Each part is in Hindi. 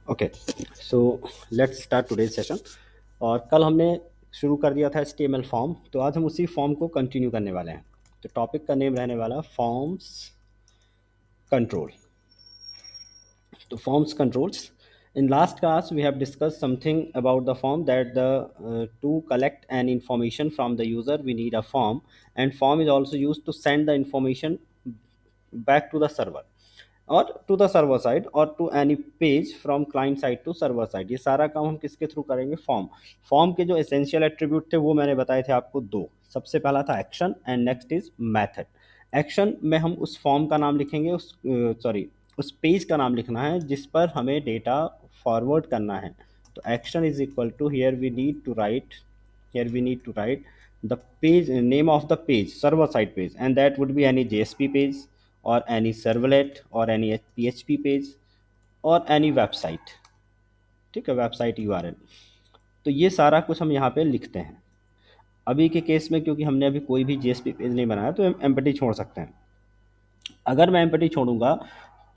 Okay, so let's start today's session. और कल हमने शुरू कर दिया था HTML फॉर्म, तो आज हम उसी फॉर्म को कंटिन्यू करने वाले हैं। तो टॉपिक का नेम रहने वाला फॉर्म्स कंट्रोल। तो forms controls. In last class we have discussed something about the form, that the to collect an information from the user we need a form, and form is also used to send the information back to the server और टू द सर्वर साइड और to any page from client side to server side. ये सारा काम हम किसके थ्रू करेंगे? फॉर्म के जो एसेंशियल एट्रीब्यूट थे वो मैंने बताए थे आपको दो। सबसे पहला था action and next is method. Action में हम उस फॉर्म का नाम लिखेंगे, उस पेज का नाम लिखना है जिस पर हमें डेटा फॉरवर्ड करना है। तो action is equal to, here we need to write the page name of the page, server side page, and that would be any JSP page or any servlet or any PHP page और any website। ठीक है, वेबसाइट URL। तो ये सारा कुछ हम यहाँ पे लिखते हैं। अभी के केस में क्योंकि हमने अभी कोई भी JSP पेज नहीं बनाया तो हम एम्पटी छोड़ सकते हैं। अगर मैं एम्पटी छोड़ूंगा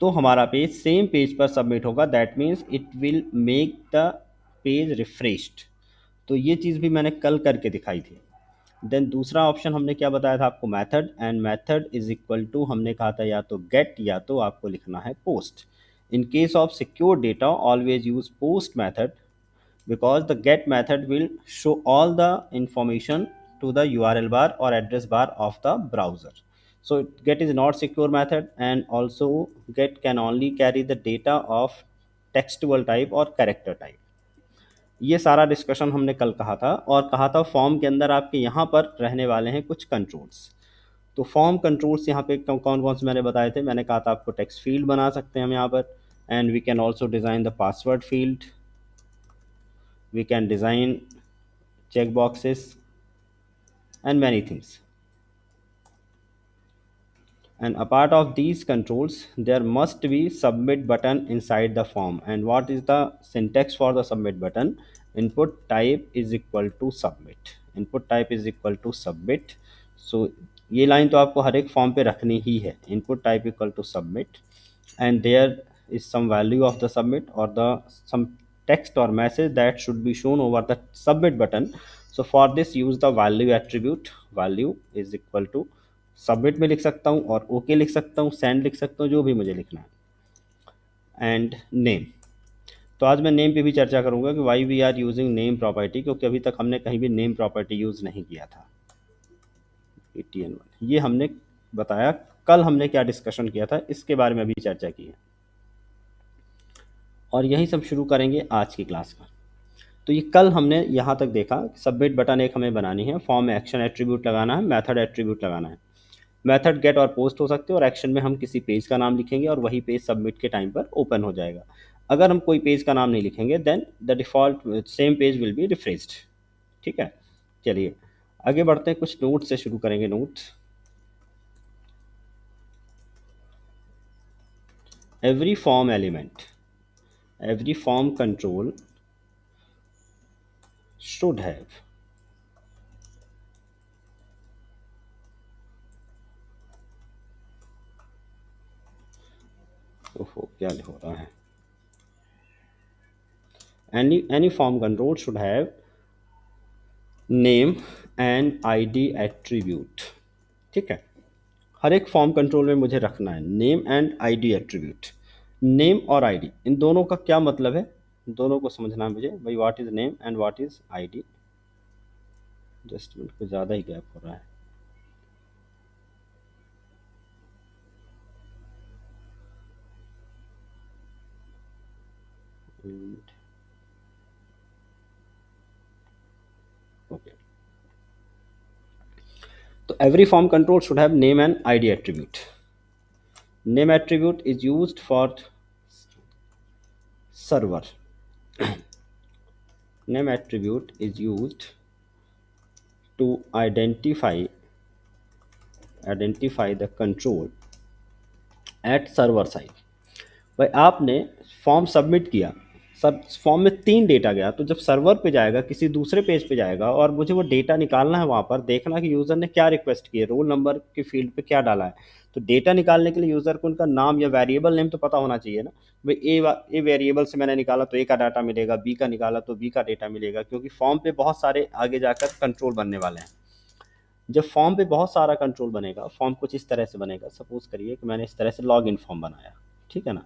तो हमारा पेज सेम पेज पर सबमिट होगा, that means it will make the page refreshed. तो ये चीज़ भी मैंने कल करके दिखाई थी। देन दूसरा ऑप्शन हमने क्या बताया था आपको? Method. And method is equal to, हमने कहा था या तो गेट या तो आपको लिखना है post. In case of secure data always use post method because the get method will show all the information to the URL bar or address bar of the browser. So get is not secure method, and also get can only carry the data of textual type or character type। ये सारा डिस्कशन हमने कल कहा था, और कहा था फॉर्म के अंदर आपके यहाँ पर रहने वाले हैं कुछ कंट्रोल्स। तो फॉर्म कंट्रोल्स यहाँ पे कौन कौन से मैंने बताए थे? मैंने कहा था आपको टेक्स्ट फील्ड बना सकते हैं हम यहाँ पर, and we can also design the password field, we can design checkboxes and many things. And apart of these controls there must be submit button inside the form. And what is the syntax for the submit button? Input type is equal to submit, input type is equal to submit। so ये लाइन तो आपको हर एक फॉर्म पे रखनी ही है, input type equal to submit, and there is some value of the submit or the some text or message that should be shown over the submit button। so for this use the value attribute, value is equal to submit में लिख सकता हूँ और ओके लिख सकता हूँ, सेंड लिख सकता हूँ, जो भी मुझे लिखना है। एंड नेम, तो आज मैं नेम पे भी चर्चा करूँगा कि why we are using name property, क्योंकि अभी तक हमने कहीं भी नेम प्रॉपर्टी यूज़ नहीं किया था। ATN1 ये हमने बताया, कल हमने क्या डिस्कशन किया था इसके बारे में भी चर्चा की है, और यही सब शुरू करेंगे आज की क्लास का। तो ये कल हमने यहाँ तक देखा, सबमिट बटन एक हमें बनानी है, फॉर्म में एक्शन एट्रीब्यूट लगाना है, मेथड एट्रीब्यूट लगाना है। मेथड गेट और पोस्ट हो सकते हैं, और एक्शन में हम किसी पेज का नाम लिखेंगे और वही पेज सबमिट के टाइम पर ओपन हो जाएगा। अगर हम कोई पेज का नाम नहीं लिखेंगे then the default same page will be refreshed. ठीक है, चलिए आगे बढ़ते हैं, कुछ नोट से शुरू करेंगे। Notes, every form element, every form control should have ओहो क्या हो रहा है, any form control should have name and ID attribute। ठीक है, हर एक फॉर्म कंट्रोल में मुझे रखना है name and ID attribute. Name और ID इन दोनों का क्या मतलब है, दोनों को समझना है मुझे भाई। What is name and what is ID? Just minute, कुछ ज़्यादा ही गैप हो रहा है। ओके, तो every form control should have name and ID attribute. Name attribute is used for server। name attribute is used to identify the control at server side। भाई आपने फॉर्म सबमिट किया, सब फॉर्म में 3 डेटा गया, तो जब सर्वर पे जाएगा, किसी दूसरे पेज पे जाएगा और मुझे वो डेटा निकालना है, वहाँ पर देखना कि यूज़र ने क्या रिक्वेस्ट की है, रोल नंबर के फील्ड पे क्या डाला है। तो डेटा निकालने के लिए यूज़र को उनका नाम या वेरिएबल नेम तो पता होना चाहिए ना। भाई ए वेरिएबल से मैंने निकाला तो ए का डाटा मिलेगा, बी का निकाला तो बी का डेटा मिलेगा, क्योंकि फॉर्म पे बहुत सारे आगे जाकर कंट्रोल बनने वाले हैं। जब फॉर्म पे बहुत सारा कंट्रोल बनेगा, फॉर्म कुछ इस तरह से बनेगा, सपोज करिए कि मैंने इस तरह से लॉग इन फॉर्म बनाया, ठीक है ना।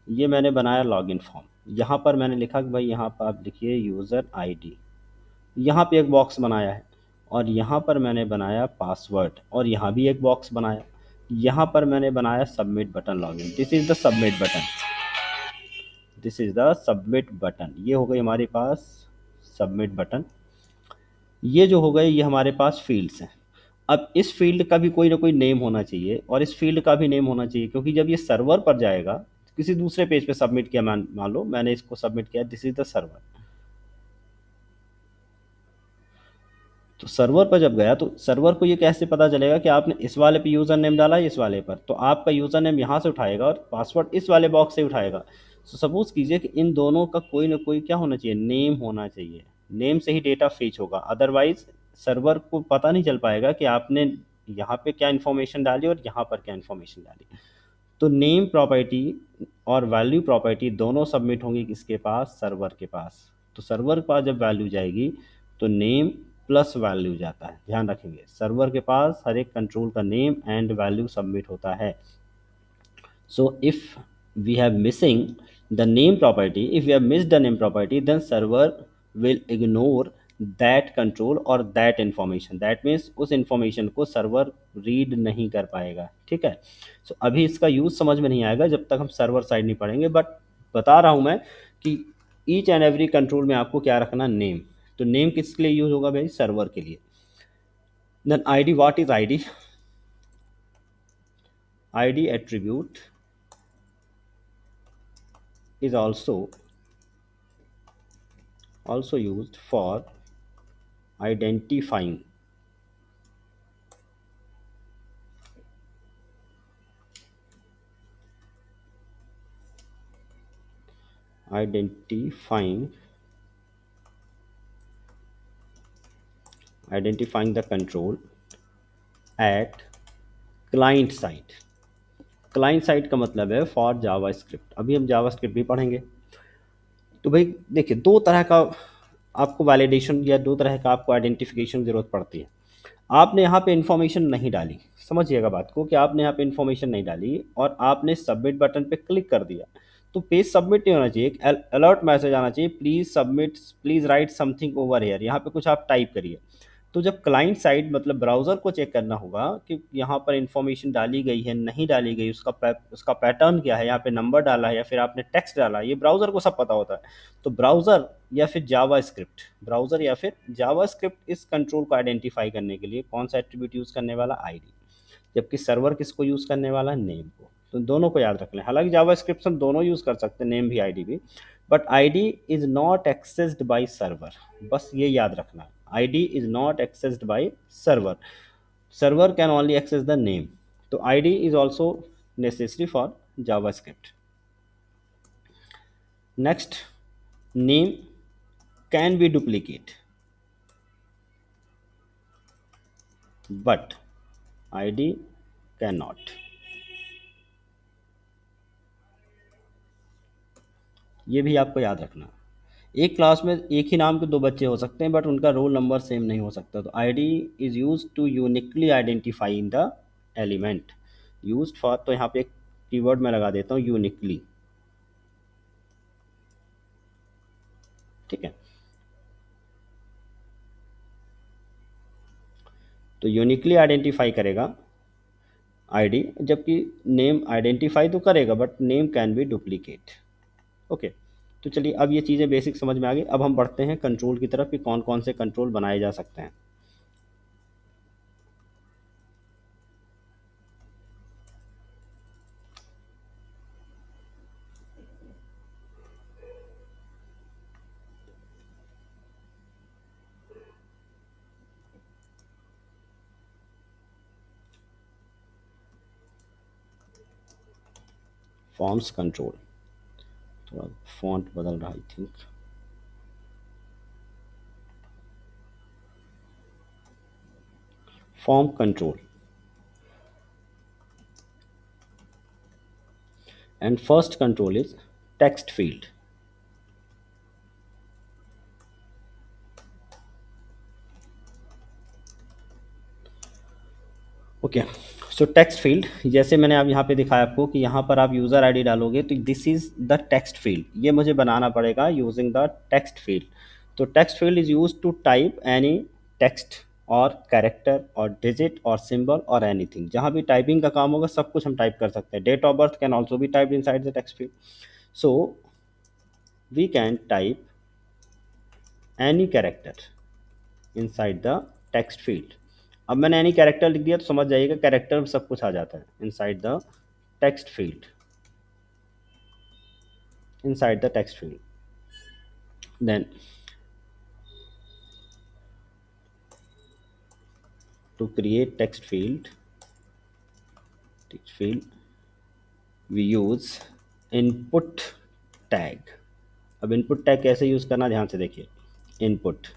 ये मैंने बनाया लॉग इन फॉर्म। यहाँ पर मैंने लिखा कि भाई यहाँ पर आप लिखिए यूज़र आईडी, यहाँ पे एक बॉक्स बनाया है, और यहाँ पर मैंने बनाया पासवर्ड, और यहाँ भी एक बॉक्स बनाया। यहाँ पर मैंने बनाया submit button login, this is the submit button, this is the submit button. ये हो गई हमारे पास सबमिट बटन। ये जो हो गए ये हमारे पास फील्ड्स हैं। अब इस फील्ड का भी कोई ना कोई नेम होना चाहिए, और इस फील्ड का भी नेम होना चाहिए, क्योंकि जब ये सर्वर पर जाएगा, किसी दूसरे पेज पे सबमिट किया, मान मान लो मैंने इसको सबमिट किया, दिस इज द सर्वर। तो सर्वर पर जब गया तो सर्वर को ये कैसे पता चलेगा कि आपने इस वाले पे यूज़र नेम डाला है, इस वाले पर, तो आपका यूज़र नेम यहाँ से उठाएगा और पासवर्ड इस वाले बॉक्स से उठाएगा। तो सपोज कीजिए कि इन दोनों का कोई ना कोई क्या होना चाहिए, नेम होना चाहिए। नेम से ही डेटा फीच होगा, अदरवाइज सर्वर को पता नहीं चल पाएगा कि आपने यहाँ पे क्या इन्फॉर्मेशन डाली और यहाँ पर क्या इन्फॉर्मेशन डाली। तो नेम प्रॉपर्टी और वैल्यू प्रॉपर्टी दोनों सबमिट होंगी किसके पास, सर्वर के पास। तो सर्वर के पास जब वैल्यू जाएगी तो नेम प्लस वैल्यू जाता है, ध्यान रखेंगे सर्वर के पास हर एक कंट्रोल का नेम एंड वैल्यू सबमिट होता है। So if we have missing the name property, if we have missed the name property, then server will ignore that control or that information. That means उस information को सर्वर रीड नहीं कर पाएगा, ठीक है। सो अभी इसका यूज़ समझ में नहीं आएगा जब तक हम सर्वर साइड नहीं पढ़ेंगे, बट बता रहा हूँ मैं कि ईच एंड एवरी कंट्रोल में आपको क्या रखना, नेम। तो नेम किसके लिए यूज़ होगा भाई, सर्वर के लिए। Then ID, what is ID? ID attribute is also used for identifying identifying identifying the control at client side। Client side का मतलब है फॉर जावास्क्रिप्ट। अभी हम जावास्क्रिप्ट भी पढ़ेंगे। तो भाई देखिए, दो तरह का आपको वैलिडेशन या दो तरह का आपको आइडेंटिफिकेशन की जरूरत पड़ती है। आपने यहाँ पे इन्फॉर्मेशन नहीं डाली, समझिएगा बात को, कि आपने यहाँ पे इन्फॉर्मेशन नहीं डाली और आपने सबमिट बटन पे क्लिक कर दिया, तो पेज सबमिट नहीं होना चाहिए, एक अलर्ट मैसेज आना चाहिए, please submit, please write something over here. यहाँ पे कुछ आप टाइप करिए। तो जब क्लाइंट साइड मतलब ब्राउज़र को चेक करना होगा कि यहाँ पर इन्फॉर्मेशन डाली गई है नहीं डाली गई, उसका पैटर्न क्या है, यहाँ पे नंबर डाला है या फिर आपने टेक्स्ट डाला है, ये ब्राउज़र को सब पता होता है। तो ब्राउज़र या फिर जावास्क्रिप्ट, ब्राउज़र या फिर जावास्क्रिप्ट इस कंट्रोल को आइडेंटिफाई करने के लिए कौन सा एट्रीब्यूट यूज़ करने वाला, आईडी। जबकि सर्वर किसको यूज़ करने वाला है, नेम को। तो दोनों को याद रख लें। हालांकि जावास्क्रिप्ट हम दोनों यूज़ कर सकते हैं, नेम भी आईडी भी, but ID is not accessed by server, बस ये याद रखना। ID is not accessed by server, server can only access the name. तो ID is also necessary for JavaScript. Next, name can be duplicate but ID can not. ये भी आपको याद रखना। एक क्लास में एक ही नाम के दो बच्चे हो सकते हैं बट उनका रोल नंबर सेम नहीं हो सकता। तो ID is use to uniquely identify in the element use for. तो यहाँ पे एक कीवर्ड मैं लगा देता हूँ, यूनिकली, ठीक है। तो यूनिकली आइडेंटिफाई करेगा आईडी, जबकि नेम आइडेंटिफाई तो करेगा but name can be duplicate. Okay. तो चलिए, अब ये चीज़ें बेसिक समझ में आ गई। अब हम बढ़ते हैं कंट्रोल की तरफ कि कौन कौन से कंट्रोल बनाए जा सकते हैं। Forms control. थोड़ा फॉन्ट बदल रहा I think. Form control and first control is text field. Okay, so text field जैसे मैंने अब यहाँ पे दिखाया आपको कि यहाँ पर आप यूज़र आईडी डालोगे तो this is the text field, ये मुझे बनाना पड़ेगा यूजिंग द टेक्स्ट फील्ड। तो text field is use to type any text और कैरेक्टर और डिजिट और सिंबल और एनीथिंग। जहाँ भी टाइपिंग का काम होगा सब कुछ हम टाइप कर सकते हैं। Date of birth can also be typed inside the text field. So we can type any character inside the text field. अब मैंने एनी कैरेक्टर लिख दिया तो समझ जाइएगा कैरेक्टर में सब कुछ आ जाता है inside the text field, inside the text field. Then to create text field we use input tag। अब इनपुट टैग कैसे यूज़ करना ध्यान से देखिए। इनपुट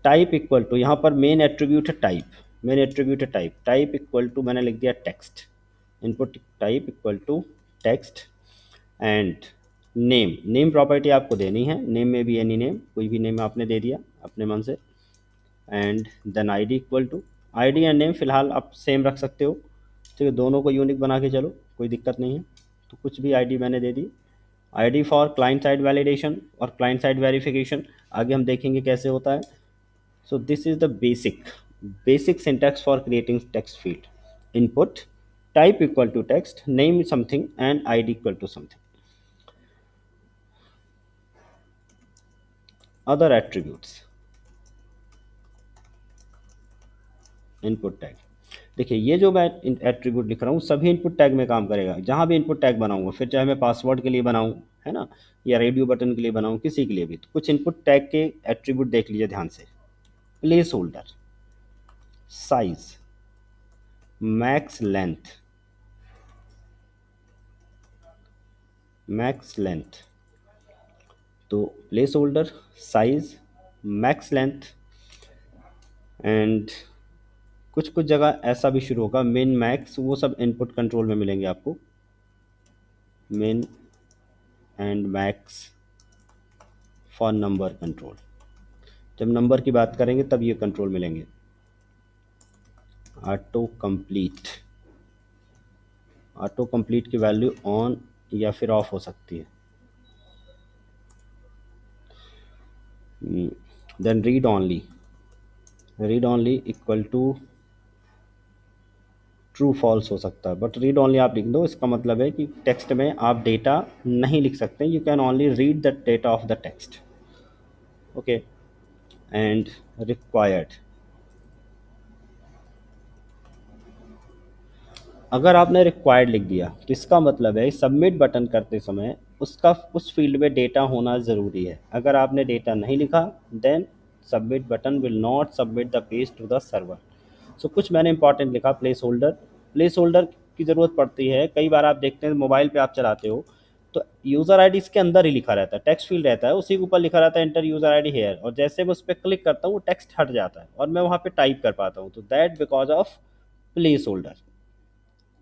टाइप इक्वल टू, यहाँ पर मेन एट्रीब्यूट है टाइप, मेन एट्रीब्यूट है टाइप, टाइप इक्वल टू मैंने लिख दिया text. Input type equal to text and name, name property आपको देनी है, नेम में भी एनी नेम, कोई भी नेम आपने दे दिया अपने मन से। And then ID equal to, ID and name फिलहाल आप सेम रख सकते हो, ठीक है, दोनों को यूनिक बना के चलो, कोई दिक्कत नहीं है। तो कुछ भी आईडी मैंने दे दी। ID for client side validation और क्लाइंट साइड वेरिफिकेशन आगे हम देखेंगे कैसे होता है। So this is the basic syntax for creating text field. Input type equal to text, name something and ID equal to something. Other attributes, input tag, देखिए ये जो मैं एट्रीब्यूट लिख रहा हूँ सभी इनपुट टैग में काम करेगा। जहाँ भी इनपुट टैग बनाऊंगा, फिर चाहे मैं पासवर्ड के लिए बनाऊँ, है ना, या रेडियो बटन के लिए बनाऊँ, किसी के लिए भी, तो कुछ इनपुट टैग के एट्रीब्यूट देख लीजिए ध्यान से। Placeholder, size, max length, max length. तो placeholder, size, max length and कुछ कुछ जगह ऐसा भी शुरू होगा मिन मैक्स, वो सब इनपुट कंट्रोल में मिलेंगे आपको। Min and max for number control, जब नंबर की बात करेंगे तब ये कंट्रोल मिलेंगे। ऑटो कंप्लीट, ऑटो कंप्लीट की वैल्यू ऑन या फिर ऑफ हो सकती है। Then read only, read only equal to true false हो सकता है, बट रीड ओनली आप लिख दो, इसका मतलब है कि टेक्स्ट में आप डेटा नहीं लिख सकते, you can only read the data of the text. Okay, and required, अगर आपने रिक्वायर्ड लिख दिया तो इसका मतलब है सबमिट बटन करते समय उसका उस फील्ड में डेटा होना ज़रूरी है। अगर आपने डेटा नहीं लिखा then submit button will not submit the page to the server. So कुछ मैंने इंपॉर्टेंट लिखा, प्लेस होल्डर, प्लेस होल्डर की ज़रूरत पड़ती है। कई बार आप देखते हैं मोबाइल पे आप चलाते हो तो यूज़र आईडी इसके अंदर ही लिखा रहता है, टेक्स्ट फील्ड रहता है, उसी के ऊपर लिखा रहता है एंटर यूज़र आईडी हेयर, और जैसे मैं उस पर क्लिक करता हूँ वो टेक्स्ट हट जाता है और मैं वहाँ पे टाइप कर पाता हूँ। तो that because of placeholder.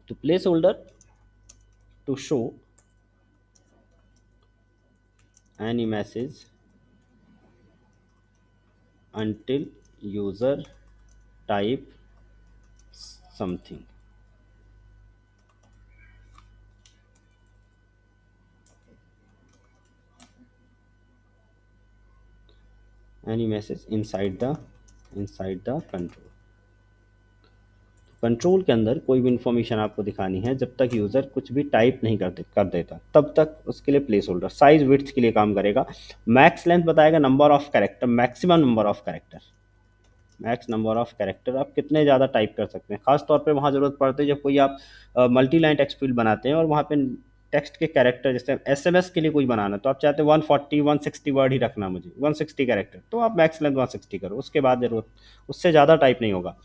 तो placeholder to show any message until user type something। any message inside the control। Control के अंदर कोई भी इंफॉर्मेशन आपको दिखानी है जब तक यूज़र कुछ भी टाइप नहीं कर देता तब तक उसके लिए प्लेस होल्डर। साइज विड्थ के लिए काम करेगा। मैक्स लेंथ बताएगा number of character, maximum number of character, max number of character आप कितने ज़्यादा टाइप कर सकते हैं। खास तौर पे वहाँ ज़रूरत पड़ती है जब कोई आप मल्टी लाइन टेक्स्ट फील्ड बनाते हैं और वहाँ पे टेक्स्ट के कैरेक्टर, जैसे एसएमएस के लिए कोई बनाना तो आप चाहते हैं 140 160 वर्ड ही रखना, मुझे 160 कैरेक्टर, तो आप मैक्स लेंथ 160 करो, उसके बाद ज़रूरत उससे ज़्यादा टाइप नहीं होगा।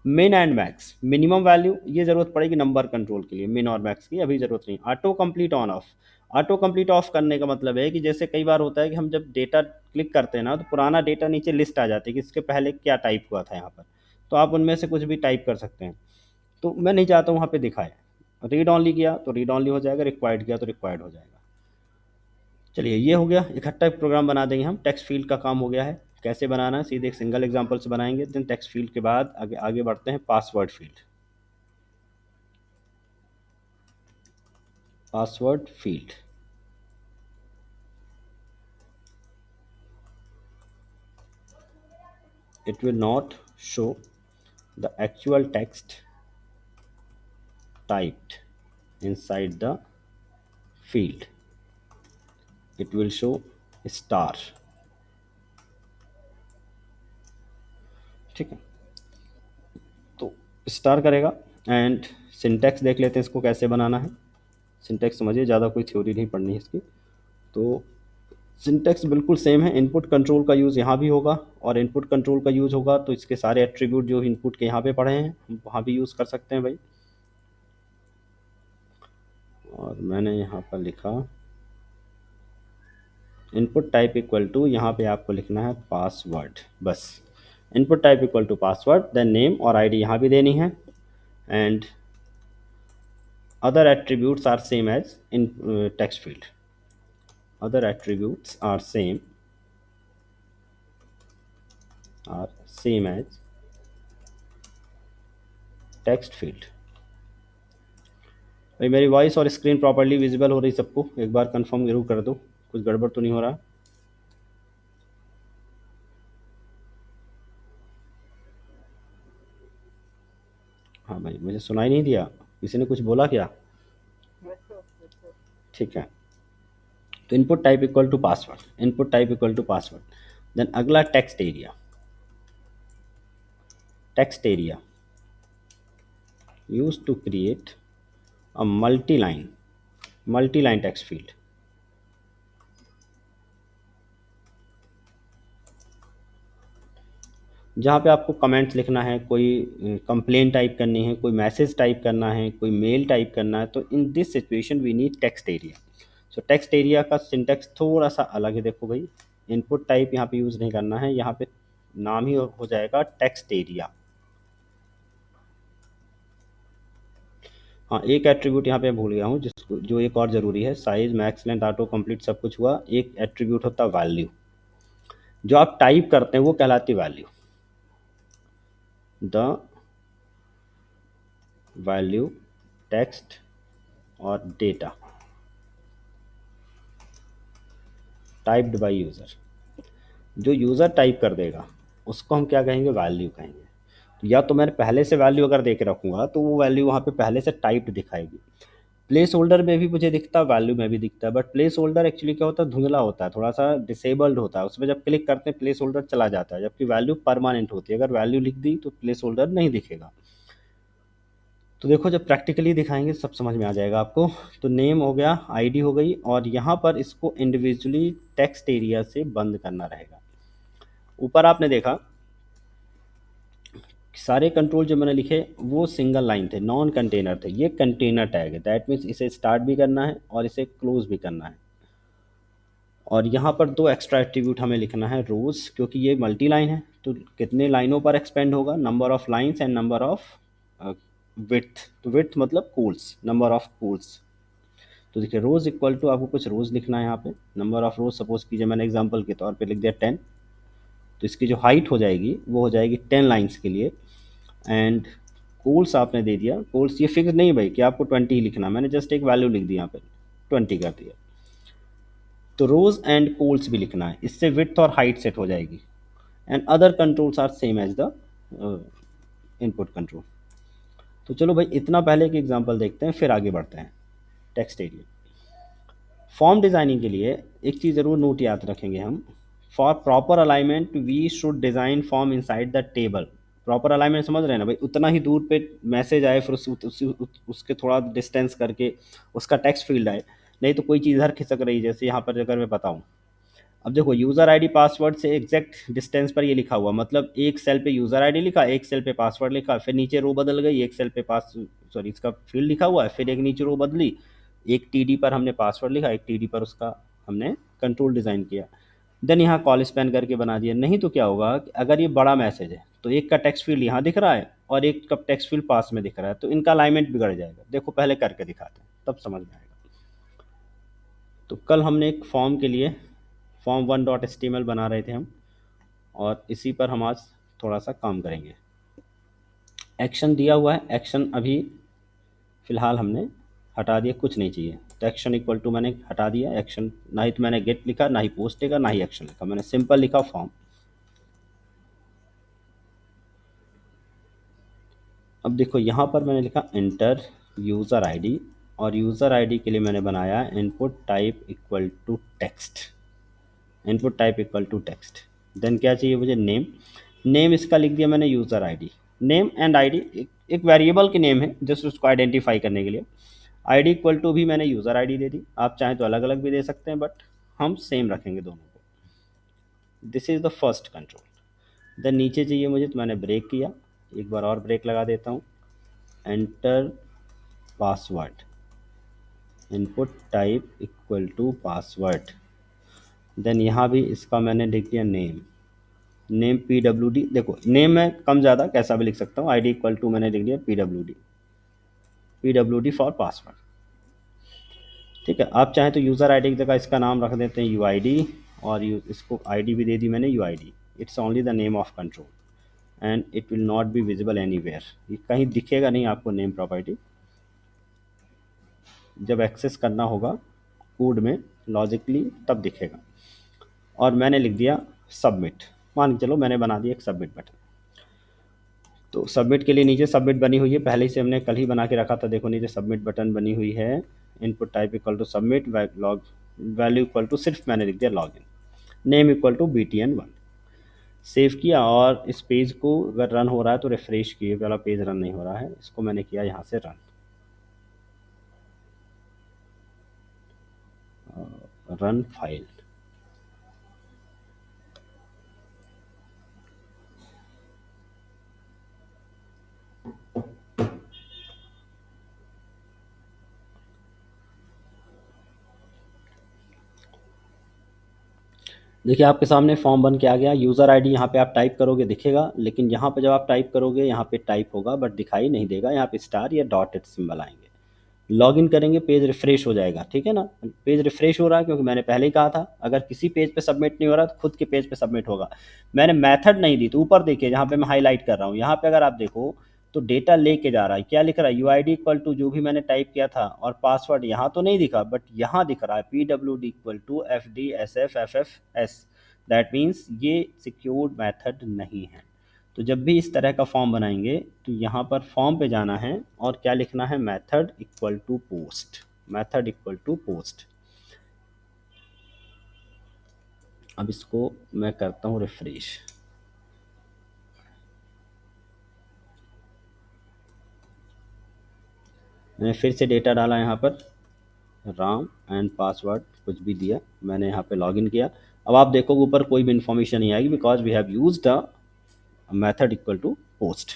मिन एंड मैक्स, मिनिमम वैल्यू ये ज़रूरत पड़ेगी नंबर कंट्रोल के लिए, मिन और मैक्स की अभी ज़रूरत नहीं। Auto complete on off, auto complete of करने का मतलब है कि जैसे कई बार होता है कि हम जब डेटा क्लिक करते हैं ना, तो पुराना डेटा नीचे लिस्ट आ जाती है कि इसके पहले क्या टाइप हुआ था यहाँ पर, तो आप उनमें से कुछ भी टाइप कर सकते हैं। तो मैं नहीं चाहता हूँ वहाँ पे दिखाए। रीड ऑनली किया तो रीड ऑनली हो जाएगा, रिक्वायर्ड किया तो रिक्वायर्ड हो जाएगा। चलिए ये हो गया, इकट्ठा एक प्रोग्राम बना देंगे हम। टेक्स्ट फील्ड का काम हो गया है। कैसे बनाना है, सीधे एक सिंगल एग्जांपल से बनाएंगे। देन टेक्स्ट फील्ड के बाद आगे आगे बढ़ते हैं password field. Password field, it will not show the actual text typed inside the field, it will show star। ठीक है, तो स्टार करेगा। एंड सिंटैक्स देख लेते हैं इसको कैसे बनाना है। सिंटैक्स समझिए, ज़्यादा कोई थ्योरी नहीं पढ़नी है इसकी। तो सिंटैक्स बिल्कुल सेम है। इनपुट कंट्रोल का यूज़ यहाँ भी होगा, और इनपुट कंट्रोल का यूज़ होगा तो इसके सारे एट्रीब्यूट जो इनपुट के यहाँ पे पढ़े हैं हम वहाँ भी यूज़ कर सकते हैं भाई। और मैंने यहाँ पर लिखा इनपुट टाइप इक्वल टू, यहाँ पे आपको लिखना है पासवर्ड, बस। Input type equal to password, then name और आईडी यहाँ भी देनी है। And other attributes are same as in text field. Other attributes are same as text field. भाई मेरी वॉइस और स्क्रीन प्रॉपर्ली विजिबल हो रही सबको? एक बार कंफर्म जरूर कर दो, कुछ गड़बड़ तो नहीं हो रहा। हाँ भाई, मुझे सुनाई नहीं दिया, किसी ने कुछ बोला क्या? ठीक है, तो input type equal to password, input type equal to password. Then अगला text area. Text area use to create a multi line text field. जहाँ पे आपको कमेंट्स लिखना है, कोई कंप्लेन टाइप करनी है, कोई मैसेज टाइप करना है, कोई मेल टाइप करना है, तो in this situation we need text area. So text area का सिंटेक्स थोड़ा सा अलग है। देखो भाई, इनपुट टाइप यहाँ पे यूज़ नहीं करना है, यहाँ पे नाम ही हो जाएगा टेक्स्ट एरिया। हाँ, एक एट्रीब्यूट यहाँ पे भूल गया हूँ, जिसको जो एक और ज़रूरी है। Size, max, length, auto complete सब कुछ हुआ, एक एट्रीब्यूट होता है वैल्यू। जो आप टाइप करते हैं वो कहलाती वैल्यू। द वैल्यू टेक्स्ट और डेटा टाइप्ड बाय यूज़र, जो यूज़र टाइप कर देगा उसको हम क्या कहेंगे? वैल्यू कहेंगे। तो या तो मैंने पहले से वैल्यू अगर दे के रखूँगा तो वो वैल्यू वहाँ पे पहले से टाइप्ड दिखाएगी। प्लेस होल्डर में भी मुझे दिखता है, वैल्यू में भी दिखता है, बट प्लेस होल्डर एक्चुअली क्या होता है, धुंधला होता है, थोड़ा सा डिसेबल्ड होता है, उसमें जब क्लिक करते हैं प्लेस होल्डर चला जाता है, जबकि वैल्यू परमानेंट होती है। अगर वैल्यू लिख दी तो प्लेस होल्डर नहीं दिखेगा। तो देखो, जब प्रैक्टिकली दिखाएंगे सब समझ में आ जाएगा आपको। तो नेम हो गया, आईडी हो गई, और यहाँ पर इसको इंडिविजुअली टेक्स्ट एरिया से बंद करना रहेगा। ऊपर आपने देखा सारे कंट्रोल जो मैंने लिखे वो सिंगल लाइन थे, नॉन कंटेनर थे। ये कंटेनर टैग है, दैट मीन्स इसे स्टार्ट भी करना है और इसे क्लोज भी करना है। और यहाँ पर दो एक्स्ट्रा एट्रीब्यूट हमें लिखना है, रोज, क्योंकि ये मल्टी लाइन है तो कितने लाइनों पर एक्सपेंड होगा, number of lines and number of width. तो विड्थ मतलब कूल्स, नंबर ऑफ कूल्स। तो देखिए, रोज इक्वल टू आपको कुछ रोज लिखना है यहाँ पे। नंबर ऑफ रोज सपोज कीजिए मैंने एग्जांपल के तौर पे लिख दिया 10, तो इसकी जो हाइट हो जाएगी वो हो जाएगी 10 लाइन्स के लिए। एंड कोल्स आपने दे दिया, कोल्स ये फिक्स नहीं भाई कि आपको 20 ही लिखना, मैंने जस्ट एक वैल्यू लिख दी यहाँ पे, 20 कर दिया। तो रोज एंड कोल्स भी लिखना है, इससे विड्थ और हाइट सेट हो जाएगी। And other controls are same as the input control. तो चलो भाई, इतना पहले की एग्जांपल देखते हैं, फिर आगे बढ़ते हैं। टेक्स्ट एरिया फॉर्म डिज़ाइनिंग के लिए एक चीज़ ज़रूर नोट याद रखेंगे हम। For proper alignment we should design form inside the table. Proper alignment समझ रहे हैं ना भाई? उतना ही दूर पे मैसेज आए, फिर उसके थोड़ा डिस्टेंस करके उसका टेक्स्ट फील्ड आए। नहीं तो कोई चीज़ इधर खिसक रही है, जैसे यहाँ पर अगर मैं बताऊँ, अब देखो यूज़र आईडी पासवर्ड से एग्जैक्ट डिस्टेंस पर ये लिखा हुआ, मतलब एक सेल पे यूज़र आईडी लिखा, एक सेल पे पासवर्ड लिखा, फिर नीचे रो बदल गई, एक सेल पे पास सॉरी इसका फील्ड लिखा हुआ है, फिर एक नीचे रो बदली, एक टीडी पर हमने पासवर्ड लिखा, एक टीडी पर उसका हमने कंट्रोल डिज़ाइन किया। देन यहाँ कॉल स्पैन करके बना दिया। नहीं तो क्या होगा कि अगर ये बड़ा मैसेज है तो एक का टेक्स्ट फील्ड यहाँ दिख रहा है और एक का टेक्स्ट फील्ड पास में दिख रहा है, तो इनका अलाइनमेंट बिगड़ जाएगा। देखो पहले करके दिखाते हैं तब समझ में आएगा। तो कल हमने एक फॉर्म के लिए फॉर्म 1.html बना रहे थे हम, और इसी पर हम आज थोड़ा सा काम करेंगे। एक्शन दिया हुआ है, एक्शन अभी फ़िलहाल हमने हटा दिया, कुछ नहीं चाहिए। तो एक्शन इक्वल टू मैंने हटा दिया एक्शन, ना ही तो मैंने गेट लिखा, ना ही पोस्ट लिखा, ना ही एक्शन लिखा, मैंने सिंपल लिखा फॉर्म। अब देखो यहाँ पर मैंने लिखा एंटर यूज़र आईडी, और यूज़र आईडी के लिए मैंने बनाया input type equal to text, input type equal to text. Then क्या चाहिए मुझे, नेम। नेम इसका लिख दिया मैंने user ID. Name and ID एक वेरिएबल की नेम है जस्ट उसको आइडेंटिफाई करने के लिए। आईडी इक्वल टू भी मैंने यूज़र आईडी दे दी, आप चाहें तो अलग अलग भी दे सकते हैं, बट हम सेम रखेंगे दोनों को। This is the first control. Then नीचे चाहिए मुझे, तो मैंने ब्रेक किया, एक बार और ब्रेक लगा देता हूँ। Enter password, input type equal to password. Then यहाँ भी इसका मैंने लिख दिया नेम, नेम PWD। देखो नेम में कम ज़्यादा कैसा भी लिख सकता हूँ। आईडी इक्वल टू मैंने लिख दिया PWD, PWD फॉर पासवर्ड। ठीक है, आप चाहें तो यूज़र आईडी की जगह इसका नाम रख देते हैं UID, और इसको आईडी भी दे दी मैंने UID। It's only the name of control and it will not be visible anywhere, ये कहीं दिखेगा नहीं आपको नेम प्रॉपर्टी। जब एक्सेस करना होगा कोड में लॉजिकली तब दिखेगा। और मैंने लिख दिया सबमिट, मान के चलो मैंने बना दिया एक सबमिट बटन। तो सबमिट के लिए नीचे सबमिट बनी हुई है, पहले से हमने कल ही बना के रखा था। देखो नीचे सबमिट बटन बनी हुई है, input type equal to submit, log value equal to सिर्फ मैंने लिख दिया login, name equal to BTN1। Save किया, और इस पेज को अगर रन हो रहा है तो रिफ्रेश किए, वाला पेज रन नहीं हो रहा है, इसको मैंने किया यहाँ से रन। रन फाइल, देखिए आपके सामने फॉर्म बन के आ गया। यूज़र आईडी यहाँ पे आप टाइप करोगे दिखेगा, लेकिन यहाँ पे जब आप टाइप करोगे यहाँ पे टाइप होगा बट दिखाई नहीं देगा, यहाँ पे स्टार या डॉटेड सिंबल आएंगे। लॉगिन करेंगे पेज रिफ्रेश हो जाएगा, ठीक है ना। पेज रिफ्रेश हो रहा है क्योंकि मैंने पहले ही कहा था अगर किसी पेज पे सबमिट नहीं हो रहा तो खुद के पेज पे सबमिट होगा। मैंने मेथड नहीं दी, तो ऊपर देखिए जहाँ पे मैं हाईलाइट कर रहा हूँ, यहाँ पे अगर आप देखो तो डेटा लेके जा रहा है। क्या लिख रहा है, UID इक्वल टू जो भी मैंने टाइप किया था, और पासवर्ड यहाँ तो नहीं दिखा बट यहाँ दिख रहा है PWD equal to FDSFFFS। That means ये सिक्योर्ड मेथड नहीं है। तो जब भी इस तरह का फॉर्म बनाएंगे तो यहाँ पर फॉर्म पे जाना है और क्या लिखना है, method equal to post, method equal to post. अब इसको मैं करता हूँ रिफ्रेश। मैंने फिर से डेटा डाला यहाँ पर, राम एंड पासवर्ड कुछ भी दिया, मैंने यहाँ पे लॉगिन किया। अब आप देखोगे ऊपर कोई भी इंफॉर्मेशन नहीं आएगी because we have used a method equal to post.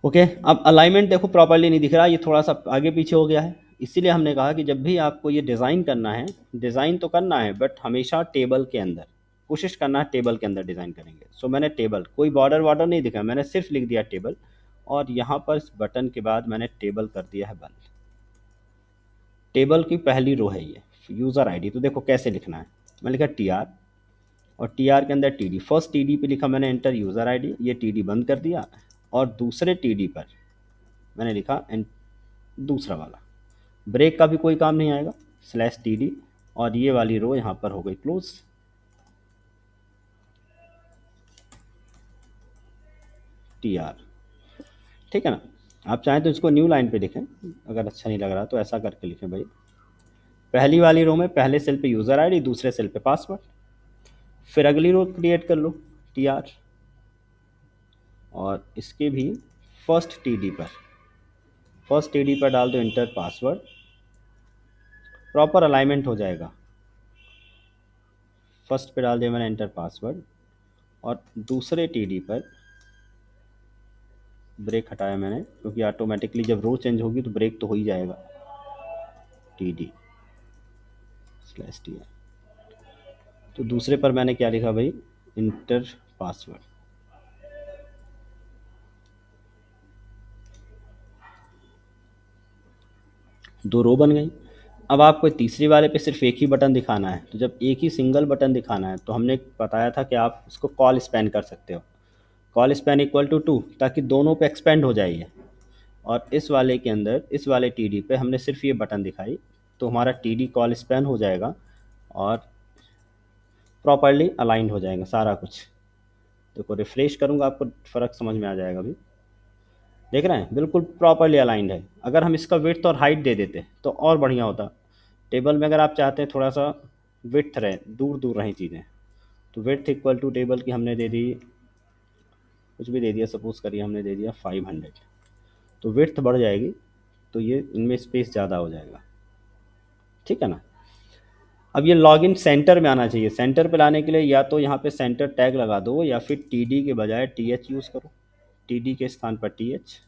Okay, अब अलाइनमेंट देखो प्रॉपर्ली नहीं दिख रहा, ये थोड़ा सा आगे पीछे हो गया है। इसीलिए हमने कहा कि जब भी आपको ये डिज़ाइन करना है, डिज़ाइन तो करना है बट हमेशा टेबल के अंदर, कोशिश करना है टेबल के अंदर डिज़ाइन करेंगे। सो मैंने टेबल, कोई बॉर्डर वार्डर नहीं दिखा, मैंने सिर्फ लिख दिया टेबल, और यहाँ पर इस बटन के बाद मैंने टेबल कर दिया है बंद। टेबल की पहली रो है ये यूज़र आईडी। तो देखो कैसे लिखना है, मैं लिखा TR, और TR के अंदर TD, फर्स्ट TD पे लिखा मैंने एंटर यूज़र आईडी, ये TD बंद कर दिया, और दूसरे TD पर मैंने लिखा दूसरा वाला, ब्रेक का भी कोई काम नहीं आएगा, /TD, और ये वाली रो यहाँ पर हो गई क्लोज। TR, ठीक है ना। आप चाहें तो इसको न्यू लाइन पे लिखें, अगर अच्छा नहीं लग रहा तो ऐसा करके लिखें भाई। पहली वाली रो में पहले सेल पे यूज़र आईडी, दूसरे सेल पे पासवर्ड, फिर अगली रो क्रिएट कर लो TR, और इसके भी फर्स्ट TD पर डाल दो इंटर पासवर्ड, प्रॉपर अलाइनमेंट हो जाएगा। फर्स्ट पे डाल दिया मैंने इंटर पासवर्ड, और दूसरे TD पर ब्रेक हटाया मैंने क्योंकि ऑटोमेटिकली जब रो चेंज होगी तो ब्रेक तो हो ही जाएगा। TD/TR। तो दूसरे पर मैंने क्या लिखा भाई, इंटर पासवर्ड। दो रो बन गई। अब आपको तीसरी वाले पे सिर्फ एक ही बटन दिखाना है, तो जब एक ही सिंगल बटन दिखाना है तो हमने बताया था कि आप इसको कॉल स्पैन कर सकते हो, कॉल स्पैन इक्वल टू 2, ताकि दोनों पे एक्सपेंड हो जाए ये। और इस वाले के अंदर, इस वाले टीडी पे हमने सिर्फ ये बटन दिखाई, तो हमारा टीडी कॉल स्पैन हो जाएगा और प्रॉपरली अलाइंड हो जाएगा सारा कुछ। देखो रिफ्रेश करूँगा, आपको फ़र्क समझ में आ जाएगा अभी। देख रहे हैं, बिल्कुल प्रॉपरली अलाइंड है। अगर हम इसका विड्थ और हाइट दे देते तो और बढ़िया होता। टेबल में अगर आप चाहते हैं थोड़ा सा विड्थ रहे, दूर दूर रहें चीज़ें, तो विड्थ इक्वल टू टेबल की हमने दे दी, कुछ भी दे दिया, सपोज करिए हमने दे दिया 500, तो विड्थ बढ़ जाएगी, तो ये इनमें स्पेस ज़्यादा हो जाएगा। ठीक है ना। अब ये लॉगिन सेंटर में आना चाहिए। सेंटर पे लाने के लिए या तो यहाँ पे सेंटर टैग लगा दो, या फिर टीडी के बजाय टीएच यूज़ करो, टीडी के स्थान पर टीएच।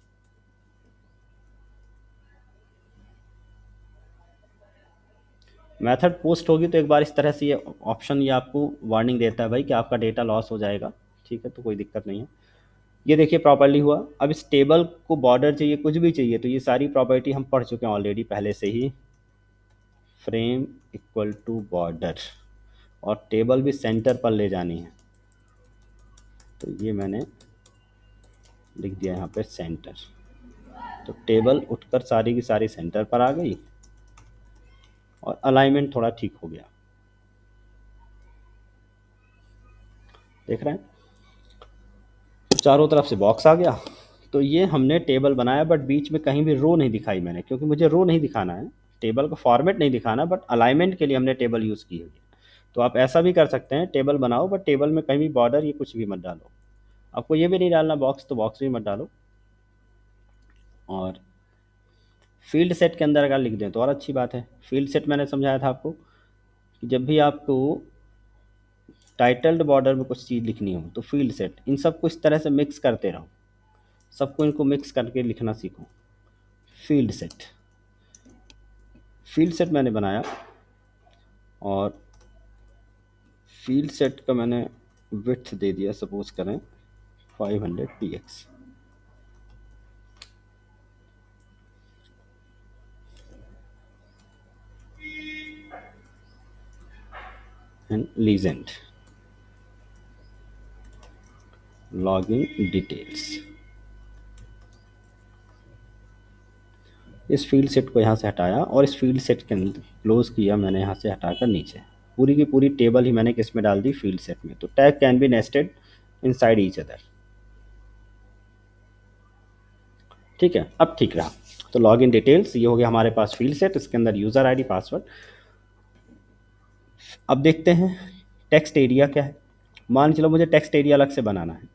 मेथड पोस्ट होगी तो एक बार इस तरह से ये ऑप्शन, ये आपको वार्निंग देता है भाई कि आपका डेटा लॉस हो जाएगा। ठीक है, तो कोई दिक्कत नहीं है। ये देखिए प्रॉपर्ली हुआ। अब इस टेबल को बॉर्डर चाहिए, कुछ भी चाहिए, तो ये सारी प्रॉपर्टी हम पढ़ चुके हैं ऑलरेडी पहले से ही। फ्रेम इक्वल टू बॉर्डर, और टेबल भी सेंटर पर ले जानी है, तो ये मैंने लिख दिया यहाँ पे सेंटर। तो टेबल उठकर सारी की सारी सेंटर पर आ गई और अलाइनमेंट थोड़ा ठीक हो गया। देख रहे हैं, तो चारों तरफ से बॉक्स आ गया। तो ये हमने टेबल बनाया, बट बीच में कहीं भी रो नहीं दिखाई मैंने, क्योंकि मुझे रो नहीं दिखाना है, टेबल का फॉर्मेट नहीं दिखाना, बट अलाइनमेंट के लिए हमने टेबल यूज़ की है। तो आप ऐसा भी कर सकते हैं, टेबल बनाओ बट टेबल में कहीं भी बॉर्डर ये कुछ भी मत डालो। आपको ये भी नहीं डालना बॉक्स, तो बॉक्स भी मत डालो। और फील्ड सेट के अंदर अगर लिख दें तो और अच्छी बात है। फील्ड सेट मैंने समझाया था आपको कि जब भी आपको टाइटल्ड बॉर्डर में कुछ चीज़ लिखनी हो, तो फील्ड सेट, इन सबको इस तरह से मिक्स करते रहो, सबको इनको मिक्स करके लिखना सीखो। फील्ड सेट, फील्ड सेट मैंने बनाया, और फील्ड सेट का मैंने विड्थ दे दिया, सपोज करें 500 px, and legend login details. इस फील्ड सेट को यहाँ से हटाया, और इस फील्ड सेट के अंदर क्लोज किया मैंने यहाँ से हटाकर नीचे। पूरी की पूरी टेबल ही मैंने किस में डाल दी, फील्ड सेट में। तो tag can be nested inside each other. ठीक है, अब ठीक रहा। तो लॉग इन डिटेल्स ये हो गया हमारे पास फील्ड सेट, इसके अंदर यूज़र आईडी पासवर्ड। अब देखते हैं टेक्स्ट एरिया क्या है। मान चलो मुझे टेक्स्ट एरिया अलग से बनाना है,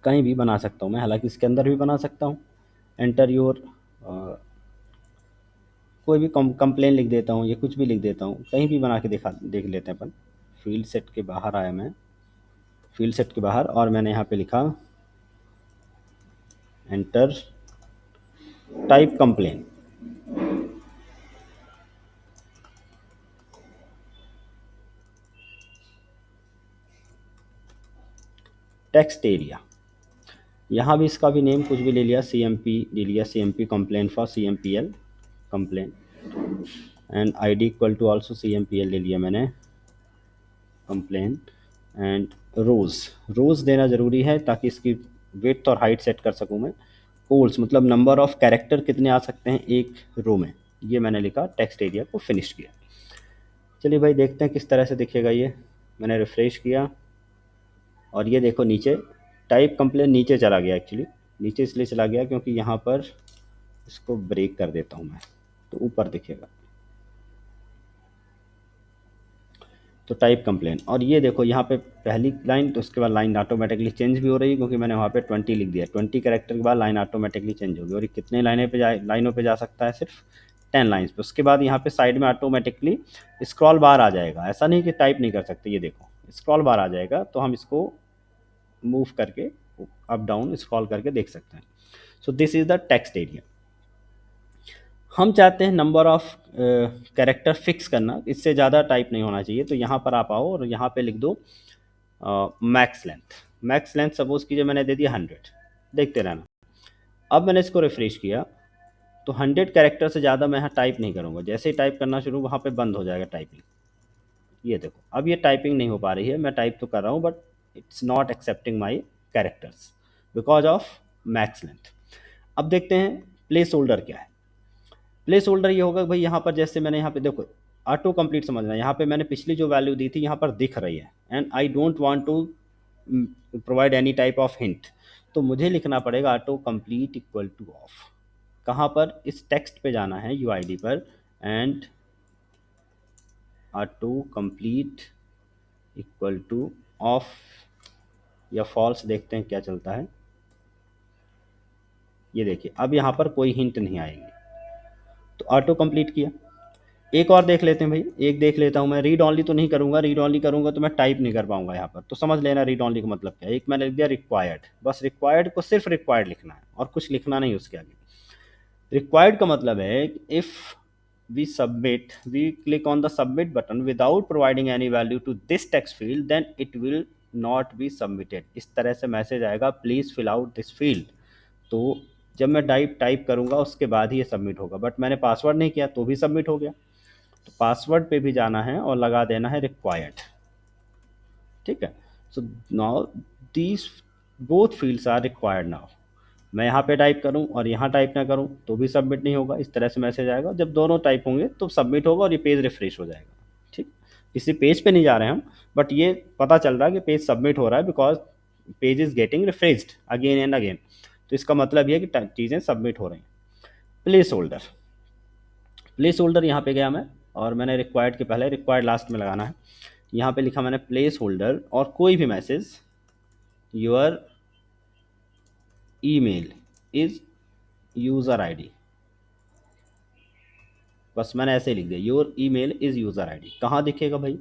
कहीं भी बना सकता हूँ मैं, हालांकि इसके अंदर भी बना सकता हूँ। एंटर योर, कोई भी कंप्लेन लिख देता हूँ, ये कुछ भी लिख देता हूँ, कहीं भी बना के देख लेते हैं अपन। फील्ड सेट के बाहर आया मैं, फील्ड सेट के बाहर, और मैंने यहाँ पे लिखा enter type complain. Text area, यहाँ भी इसका भी नेम कुछ भी ले लिया, CMP ले लिया, CMP complain for CMPL complain, and ID equal to also CMPL ले लिया मैंने कंप्लेन। एंड रोज़, रोज़ देना ज़रूरी है ताकि इसकी विड्थ और हाइट सेट कर सकूँ मैं। कोल्स मतलब नंबर ऑफ़ कैरेक्टर कितने आ सकते हैं एक रो में, ये मैंने लिखा, टेक्स्ट एरिया को फिनिश किया। चलिए भाई देखते हैं किस तरह से दिखेगा ये। मैंने रिफ़्रेश किया, और ये देखो नीचे टाइप कंप्लेन नीचे चला गया। एक्चुअली नीचे इसलिए चला गया क्योंकि यहाँ पर इसको ब्रेक कर देता हूँ मैं, तो ऊपर दिखेगा। तो टाइप कंप्लेन, और ये देखो यहाँ पे पहली लाइन, तो उसके बाद लाइन ऑटोमेटिकली चेंज भी हो रही है, क्योंकि मैंने वहाँ पे 20 लिख दिया। 20 कैरेक्टर के बाद लाइन ऑटोमेटिकली चेंज होगी, और ये कितने लाइनों पे जा सकता है, सिर्फ 10 लाइन्स पे। उसके बाद यहाँ पे साइड में ऑटोमेटिकली स्क्रॉल बार आ जाएगा। ऐसा नहीं कि टाइप नहीं कर सकते, ये देखो स्क्रॉल बार आ जाएगा, तो हम इसको मूव करके अप डाउन स्क्रॉल करके देख सकते हैं। So this is the text area. हम चाहते हैं नंबर ऑफ कैरेक्टर फिक्स करना, इससे ज़्यादा टाइप नहीं होना चाहिए। तो यहाँ पर आप आओ और यहाँ पे लिख दो max length. Max length suppose कीजिए मैंने दे दिया 100। देखते रहना। अब मैंने इसको रिफ्रेश किया तो 100 कैरेक्टर से ज़्यादा मैं यहाँ टाइप नहीं करूँगा। जैसे ही टाइप करना शुरू वहाँ पे बंद हो जाएगा टाइपिंग। ये देखो अब ये टाइपिंग नहीं हो पा रही है, मैं टाइप तो कर रहा हूँ but it's not accepting my characters because of max length. अब देखते हैं प्लेस होल्डर क्या है। प्लेस होल्डर ये होगा भाई, यहाँ पर जैसे मैंने यहाँ पे देखो ऑटो कंप्लीट समझना है, यहाँ पे मैंने पिछली जो वैल्यू दी थी यहाँ पर दिख रही है and I don't want to provide any type of hint. तो मुझे लिखना पड़ेगा auto complete equal to off. कहाँ पर? इस टेक्स्ट पे जाना है यूआईडी पर and auto complete equal to off या फॉल्स, देखते हैं क्या चलता है। ये देखिए अब यहाँ पर कोई हिंट नहीं आएगी, तो ऑटो कंप्लीट किया। एक और देख लेते हैं भाई, एक देख लेता हूँ मैं। रीड ऑनली तो नहीं करूँगा, रीड ऑनली करूँगा तो मैं टाइप नहीं कर पाऊंगा यहाँ पर। तो समझ लेना रीड ऑनली का मतलब क्या है। एक मैंने लिख दिया रिक्वायर्ड, बस रिक्वायर्ड को सिर्फ रिक्वायर्ड लिखना है और कुछ लिखना नहीं उसके आगे। रिक्वायर्ड का मतलब है if we submit, we click on the submit button without providing any value to this text field then it will not be submitted. इस तरह से मैसेज आएगा please fill out this field. तो जब मैं टाइप करूँगा उसके बाद ही ये सबमिट होगा, बट मैंने पासवर्ड नहीं किया तो भी सबमिट हो गया। तो पासवर्ड पे भी जाना है और लगा देना है रिक्वायर्ड। ठीक है। So now these both fields are required now. मैं यहाँ पे टाइप करूँ और यहाँ टाइप ना करूँ तो भी सबमिट नहीं होगा। इस तरह से मैसेज आएगा। जब दोनों टाइप होंगे तो सबमिट होगा और ये पेज रिफ्रेश हो जाएगा। ठीक, किसी पेज पे नहीं जा रहे हैं हम, बट ये पता चल रहा है कि पेज सबमिट हो रहा है because page is getting refreshed again and again. तो इसका मतलब ये है कि चीज़ें सबमिट हो रही हैं। प्लेस होल्डर, प्लेस होल्डर यहाँ पे गया मैं और मैंने रिक्वायर्ड के पहले रिक्वायर्ड लास्ट में लगाना है। यहाँ पे लिखा मैंने प्लेस होल्डर और कोई भी message your email is user ID, बस मैंने ऐसे ही लिख दिया your email is user ID. कहाँ दिखेगा भाई?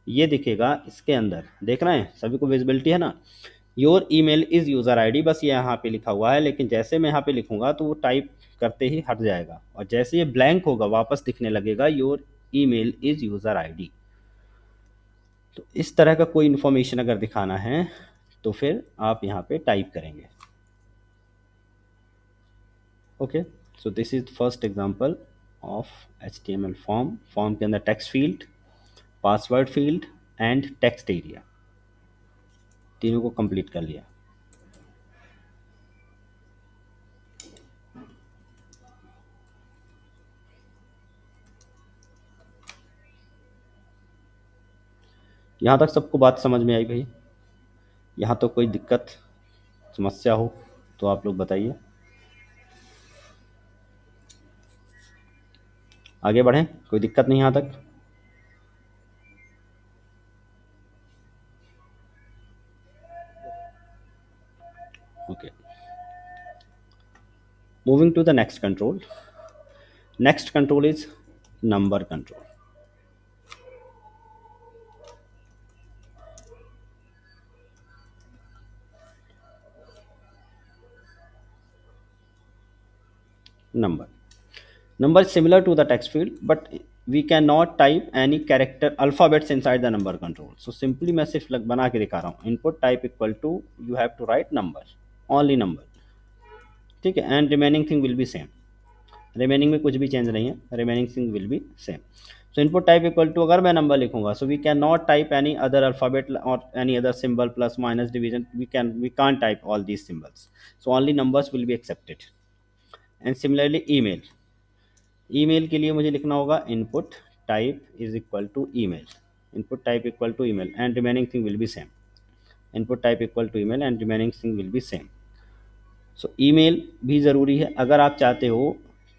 ये दिखेगा इसके अंदर, देख रहे हैं सभी को विजिबिलिटी है ना। Your email is user ID बस ये यहाँ पे लिखा हुआ है, लेकिन जैसे मैं यहाँ पे लिखूँगा तो वो टाइप करते ही हट जाएगा और जैसे ये ब्लैंक होगा वापस दिखने लगेगा your email is user ID. तो इस तरह का कोई इन्फॉर्मेशन अगर दिखाना है तो फिर आप यहाँ पे टाइप करेंगे। Okay, so this is first example of HTML form. Form के अंदर text field, password field and text area, तीनों को कंप्लीट कर लिया। यहाँ तक सबको बात समझ में आई भाई? यहाँ तो कोई दिक्कत समस्या हो तो आप लोग बताइए, आगे बढ़ें। कोई दिक्कत नहीं यहाँ तक? Okay, moving to the next control. Next control is number control. Number is similar to the text field, but we cannot type any character alphabets inside the number control. So simply मैं सिर्फ बना के दिखा रहा हूँ। Input type equal to you have to write number, only number। ठीक है, and remaining thing will be same। remaining में कुछ भी चेंज नहीं है, remaining thing will be same। So input type equal to अगर मैं नंबर लिखूंगा so we cannot type any other alphabet or any other symbol plus minus division, we can't type all these symbols, so only numbers will be accepted। and similarly email, email के लिए मुझे लिखना होगा input type is equal to email, input type equal to email and remaining thing will be same. Input type equal to email and remaining thing will be same. So email भी ज़रूरी है। अगर आप चाहते हो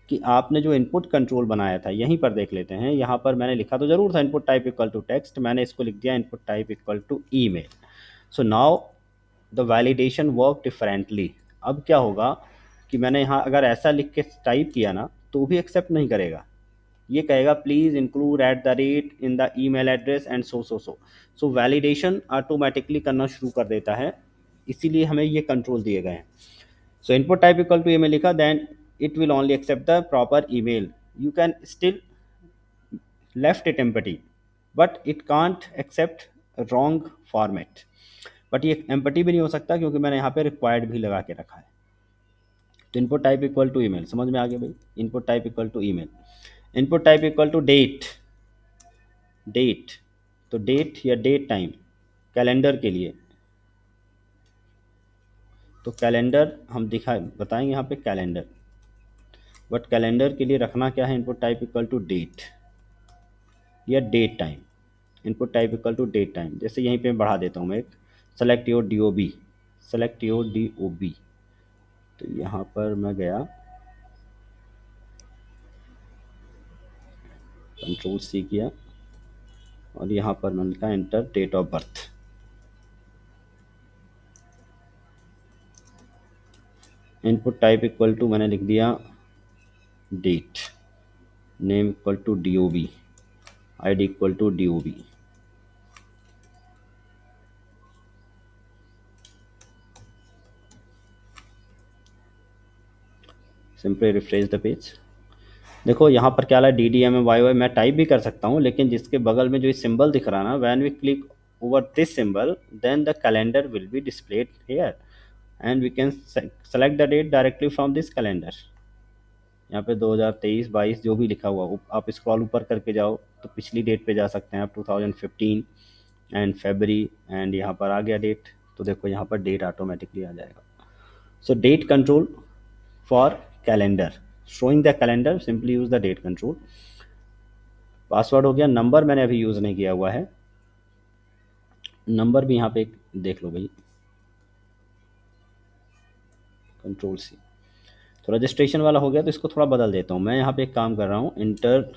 कि आपने जो इनपुट कंट्रोल बनाया था, यहीं पर देख लेते हैं, यहाँ पर मैंने लिखा तो ज़रूर था input type equal to text, मैंने इसको लिख दिया input type equal to email. So now the validation work differently. अब क्या होगा कि मैंने यहाँ अगर ऐसा लिख के टाइप किया ना तो भी एक्सेप्ट नहीं करेगा। ये कहेगा please include at the rate in the email address and so validation automatically करना शुरू कर देता है, इसीलिए हमें ये कंट्रोल दिए गए हैं। So input type equal to email लिखा, then it will only accept the proper email. You can still left it empty, but it can't accept a wrong format. But ये एम्पटी भी नहीं हो सकता क्योंकि मैंने यहाँ पे रिक्वायर्ड भी लगा के रखा है। तो input type equal to email, समझ में आ गया भाई। Input type equal to email. Input type equal to date. Date, तो डेट या डेट टाइम कैलेंडर के लिए, तो कैलेंडर हम दिखा बताएंगे यहाँ पे कैलेंडर, बट कैलेंडर के लिए रखना क्या है, input type equal to date या date time. Input type equal to date time. जैसे यहीं पे बढ़ा देता हूँ मैं एक, select your D O B, select your D O B. तो यहाँ पर मैं गया, कंट्रोल सी किया और यहाँ पर मैंने लिखा enter date of birth. Input type equal to मैंने लिख दिया date, name equal to D O B, I D equal to D O B. Simply refresh the page. देखो यहाँ पर क्या है, D D M M Y Y मैं टाइप भी कर सकता हूँ, लेकिन जिसके बगल में जो ये सिंबल दिख रहा है ना, when we click over this symbol then the calendar will be displayed here and we can select the date directly from this calendar. यहाँ पे 2023-22 जो भी लिखा हुआ, आप स्क्रॉल ऊपर करके जाओ तो पिछली डेट पे जा सकते हैं आप, 2015 एंड फरवरी, एंड यहाँ पर आ गया डेट। तो देखो यहाँ पर डेट ऑटोमेटिकली आ जाएगा। So date control for calendar, showing the calendar, simply use the date control. Password हो गया। नंबर मैंने अभी यूज़ नहीं किया हुआ है, नंबर भी यहाँ पे देख लो भाई, कंट्रोल सी। तो रजिस्ट्रेशन वाला हो गया, तो इसको थोड़ा बदल देता हूँ मैं। यहाँ पे एक काम कर रहा हूँ, इंटर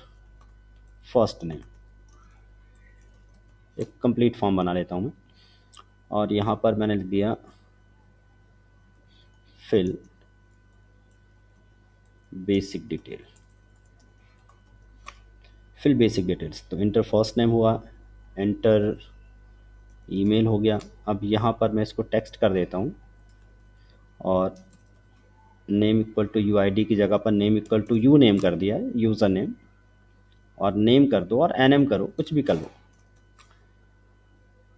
फर्स्ट नेम, एक कंप्लीट फॉर्म बना लेता हूँ मैं, और यहाँ पर मैंने लिख दिया fill basic detail, fill basic details. तो इंटर फर्स्ट नेम हुआ, एंटर ईमेल हो गया। अब यहाँ पर मैं इसको टेक्स्ट कर देता हूँ और name equal to U I D की जगह पर name equal to U name कर दिया है, यूज़र नेम, और नेम कर दो और एन एम करो, कुछ भी कर लो।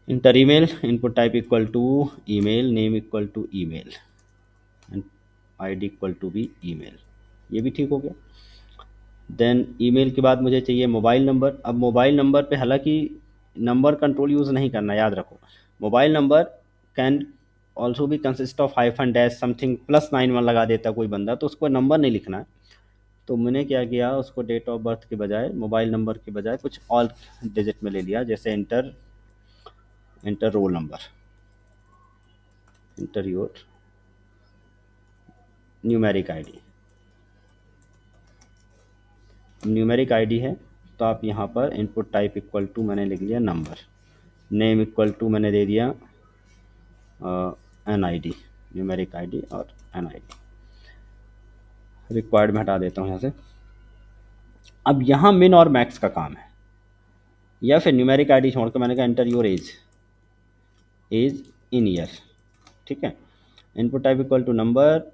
Enter email, input type equal to email, name equal to email and I D equal to भी ईमेल, ये भी ठीक हो गया। देन ईमेल के बाद मुझे चाहिए मोबाइल नंबर। अब मोबाइल नंबर पे हालांकि नंबर कंट्रोल यूज़ नहीं करना, याद रखो। मोबाइल नंबर कैन ऑल्सो भी consist of hyphen dash something +91 लगा देता कोई बंदा, तो उसको नंबर नहीं लिखना है। तो मैंने क्या किया, उसको डेट ऑफ बर्थ के बजाय, मोबाइल नंबर के बजाय कुछ और डिजिट में ले लिया। जैसे inter roll number, inter your numeric ID. Numeric ID है तो आप यहाँ पर इनपुट टाइप इक्वल टू मैंने लिख लिया नंबर, नेम इक्वल टू मैंने दे दिया N I D, numeric ID और एन आई डी। रिक्वायर्ड में हटा देता हूँ यहाँ से। अब यहाँ मिन और मैक्स का काम है, या फिर न्यूमेरिक आईडी छोड़ के मैंने कहा enter your age, age in year, ठीक है। Input type equal to number,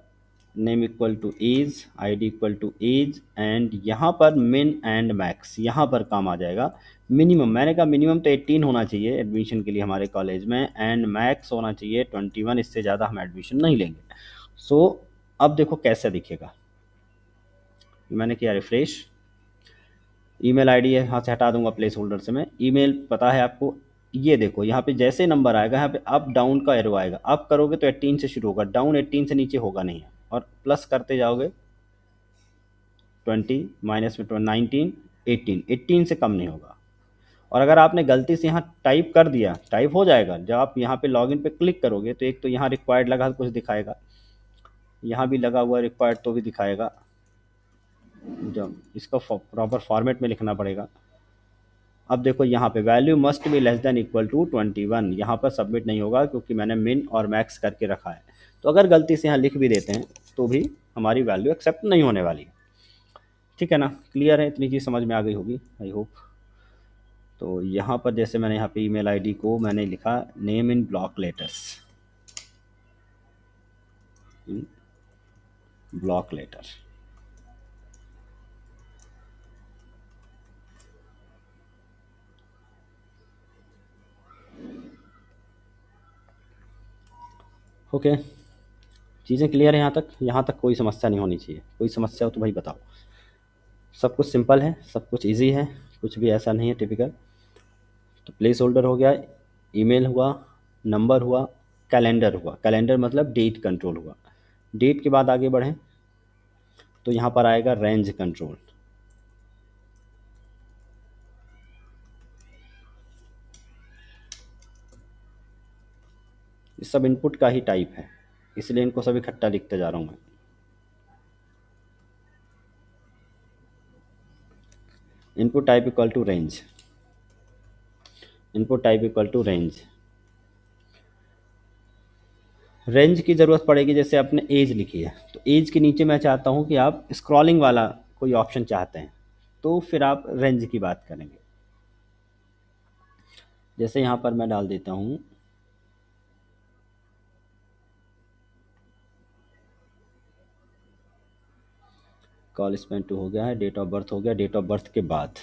name equal to age, ID equal to age, and यहाँ पर मिन एंड मैक्स, यहाँ पर काम आ जाएगा। मिनिमम मैंने कहा मिनिमम तो 18 होना चाहिए एडमिशन के लिए हमारे कॉलेज में, एंड मैक्स होना चाहिए 21, इससे ज़्यादा हम एडमिशन नहीं लेंगे। सो अब देखो कैसे दिखेगा, मैंने किया रिफ्रेश। ईमेल आईडी यहाँ से हटा दूंगा प्लेस होल्डर से मैं, ईमेल पता है आपको। ये देखो यहाँ पे जैसे नंबर आएगा, यहाँ पे अप डाउन का एरो आएगा, अप करोगे तो 18 से शुरू होगा, डाउन 18 से नीचे होगा नहीं है, और प्लस करते जाओगे 20, माइनस में 19, 18 से कम नहीं होगा। और अगर आपने गलती से यहाँ टाइप कर दिया, टाइप हो जाएगा, जब आप यहाँ पे लॉगिन पे क्लिक करोगे तो एक तो यहाँ रिक्वायर्ड लगा कुछ दिखाएगा, यहाँ भी लगा हुआ रिक्वायर्ड तो भी दिखाएगा, जब इसका प्रॉपर फॉर्मेट में लिखना पड़ेगा। अब देखो यहाँ पे value must be less than equal to 21, यहाँ पर सबमिट नहीं होगा क्योंकि मैंने मिन और मैक्स करके रखा है। तो अगर गलती से यहाँ लिख भी देते हैं तो भी हमारी वैल्यू एक्सेप्ट नहीं होने वाली, ठीक है ना। क्लियर है, इतनी चीज़ समझ में आ गई होगी आई होप। तो यहाँ पर जैसे मैंने यहाँ पे ईमेल आईडी को मैंने लिखा name in block letters, block letter, okay, चीज़ें क्लियर है यहाँ तक कोई समस्या नहीं होनी चाहिए। कोई समस्या हो तो भाई बताओ। सब कुछ सिंपल है, सब कुछ ईज़ी है, कुछ भी ऐसा नहीं है टिपिकल। तो प्लेस होल्डर हो गया, ईमेल हुआ, नंबर हुआ, कैलेंडर हुआ। कैलेंडर मतलब डेट कंट्रोल हुआ। डेट के बाद आगे बढ़ें तो यहाँ पर आएगा रेंज कंट्रोल। ये सब इनपुट का ही टाइप है, इसलिए इनको सब इकट्ठा लिखते जा रहा हूँ मैं। Input type equal to range, input type equal to range. Range की ज़रूरत पड़ेगी, जैसे आपने एज लिखी है तो एज के नीचे मैं चाहता हूँ कि आप स्क्रॉलिंग वाला कोई ऑप्शन चाहते हैं, तो फिर आप रेंज की बात करेंगे। जैसे यहाँ पर मैं डाल देता हूँ कॉल स्पेन टू हो गया है, डेट ऑफ बर्थ हो गया, डेट ऑफ बर्थ के बाद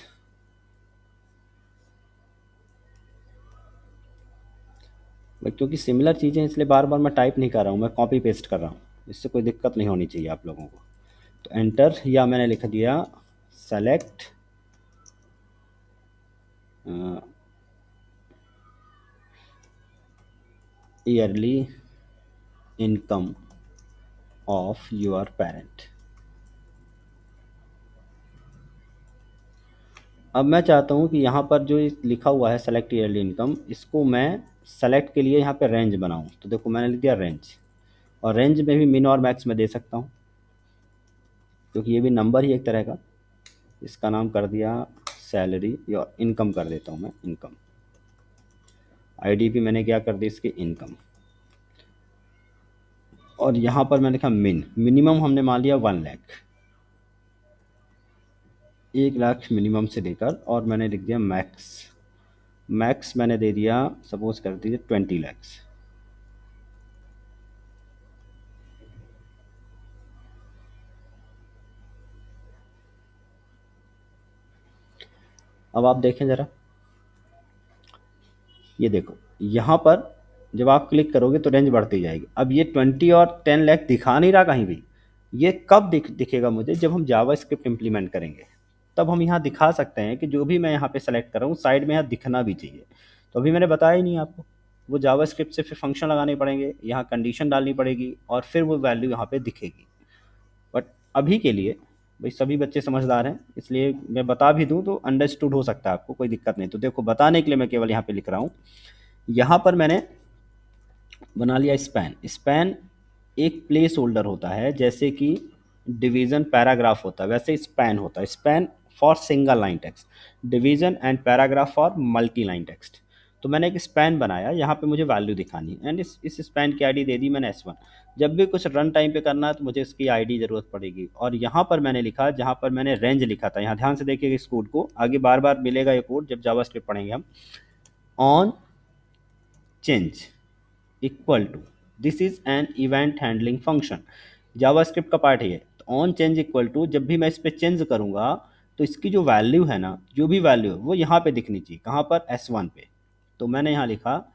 भाई, क्योंकि सिमिलर चीज़ें हैं, इसलिए बार बार मैं टाइप नहीं कर रहा हूँ, मैं कॉपी पेस्ट कर रहा हूँ। इससे कोई दिक्कत नहीं होनी चाहिए आप लोगों को। तो एंटर, या मैंने लिख दिया select yearly income of your parent. अब मैं चाहता हूँ कि यहाँ पर जो लिखा हुआ है सेलेक्ट ईयरली इनकम, इसको मैं सेलेक्ट के लिए यहाँ पे रेंज बनाऊँ। तो देखो मैंने लिख दिया रेंज, और रेंज में भी मिन और मैक्स में दे सकता हूँ, क्योंकि ये भी नंबर ही एक तरह का। इसका नाम कर दिया सैलरी, या इनकम कर देता हूँ मैं, इनकम। आईडी भी मैंने क्या कर दी इसकी, इनकम। और यहाँ पर मैंने लिखा मिनिमम हमने मान लिया 1 लाख, 1 लाख मिनिमम से लेकर, और मैंने लिख दिया मैक्स, मैक्स मैंने दे दिया सपोज कर दीजिए 20 लैक्स। अब आप देखें ज़रा, ये देखो यहाँ पर जब आप क्लिक करोगे तो रेंज बढ़ती जाएगी। अब ये 20 और 10 लाख दिखा नहीं रहा कहीं भी। ये कब दिखेगा मुझे, जब हम जावा स्क्रिप्ट इम्प्लीमेंट करेंगे, तब हम यहाँ दिखा सकते हैं कि जो भी मैं यहाँ पे सेलेक्ट कर रहा हूँ साइड में यहाँ दिखना भी चाहिए। तो अभी मैंने बताया ही नहीं आपको, वो जावा स्क्रिप्ट से फिर फंक्शन लगाने पड़ेंगे, यहाँ कंडीशन डालनी पड़ेगी, और फिर वो वैल्यू यहाँ पे दिखेगी। बट अभी के लिए भाई सभी बच्चे समझदार हैं, इसलिए मैं बता भी दूं तो अंडरस्टूड हो सकता है आपको, कोई दिक्कत नहीं। तो देखो बताने के लिए मैं केवल यहाँ पे लिख रहा हूँ। यहाँ पर मैंने बना लिया स्पैन। स्पैन एक प्लेस होल्डर होता है, जैसे कि डिवीज़न पैराग्राफ होता है वैसे स्पैन होता है। Span for single line text, division and paragraph for multi line text. तो मैंने एक स्पैन बनाया, यहाँ पे मुझे वैल्यू दिखानी है, एंड इस स्पैन की आईडी दे दी मैंने S1। जब भी कुछ रन टाइम पे करना है तो मुझे इसकी आईडी ज़रूरत पड़ेगी। और यहाँ पर मैंने लिखा, जहाँ पर मैंने रेंज लिखा था, यहाँ ध्यान से देखिएगा इस कोड को, आगे बार बार मिलेगा ये कोड जब जावास्क्रिप्ट पढ़ेंगे हम। On change equal to, this is an event handling function, JavaScript का पार्ट है ये। तो ऑन चेंज इक्वल टू, जब भी मैं इस पर चेंज करूंगा तो इसकी जो वैल्यू है ना, जो भी वैल्यू है वो यहाँ पे दिखनी चाहिए। कहाँ पर, S1 पे। तो मैंने यहाँ लिखा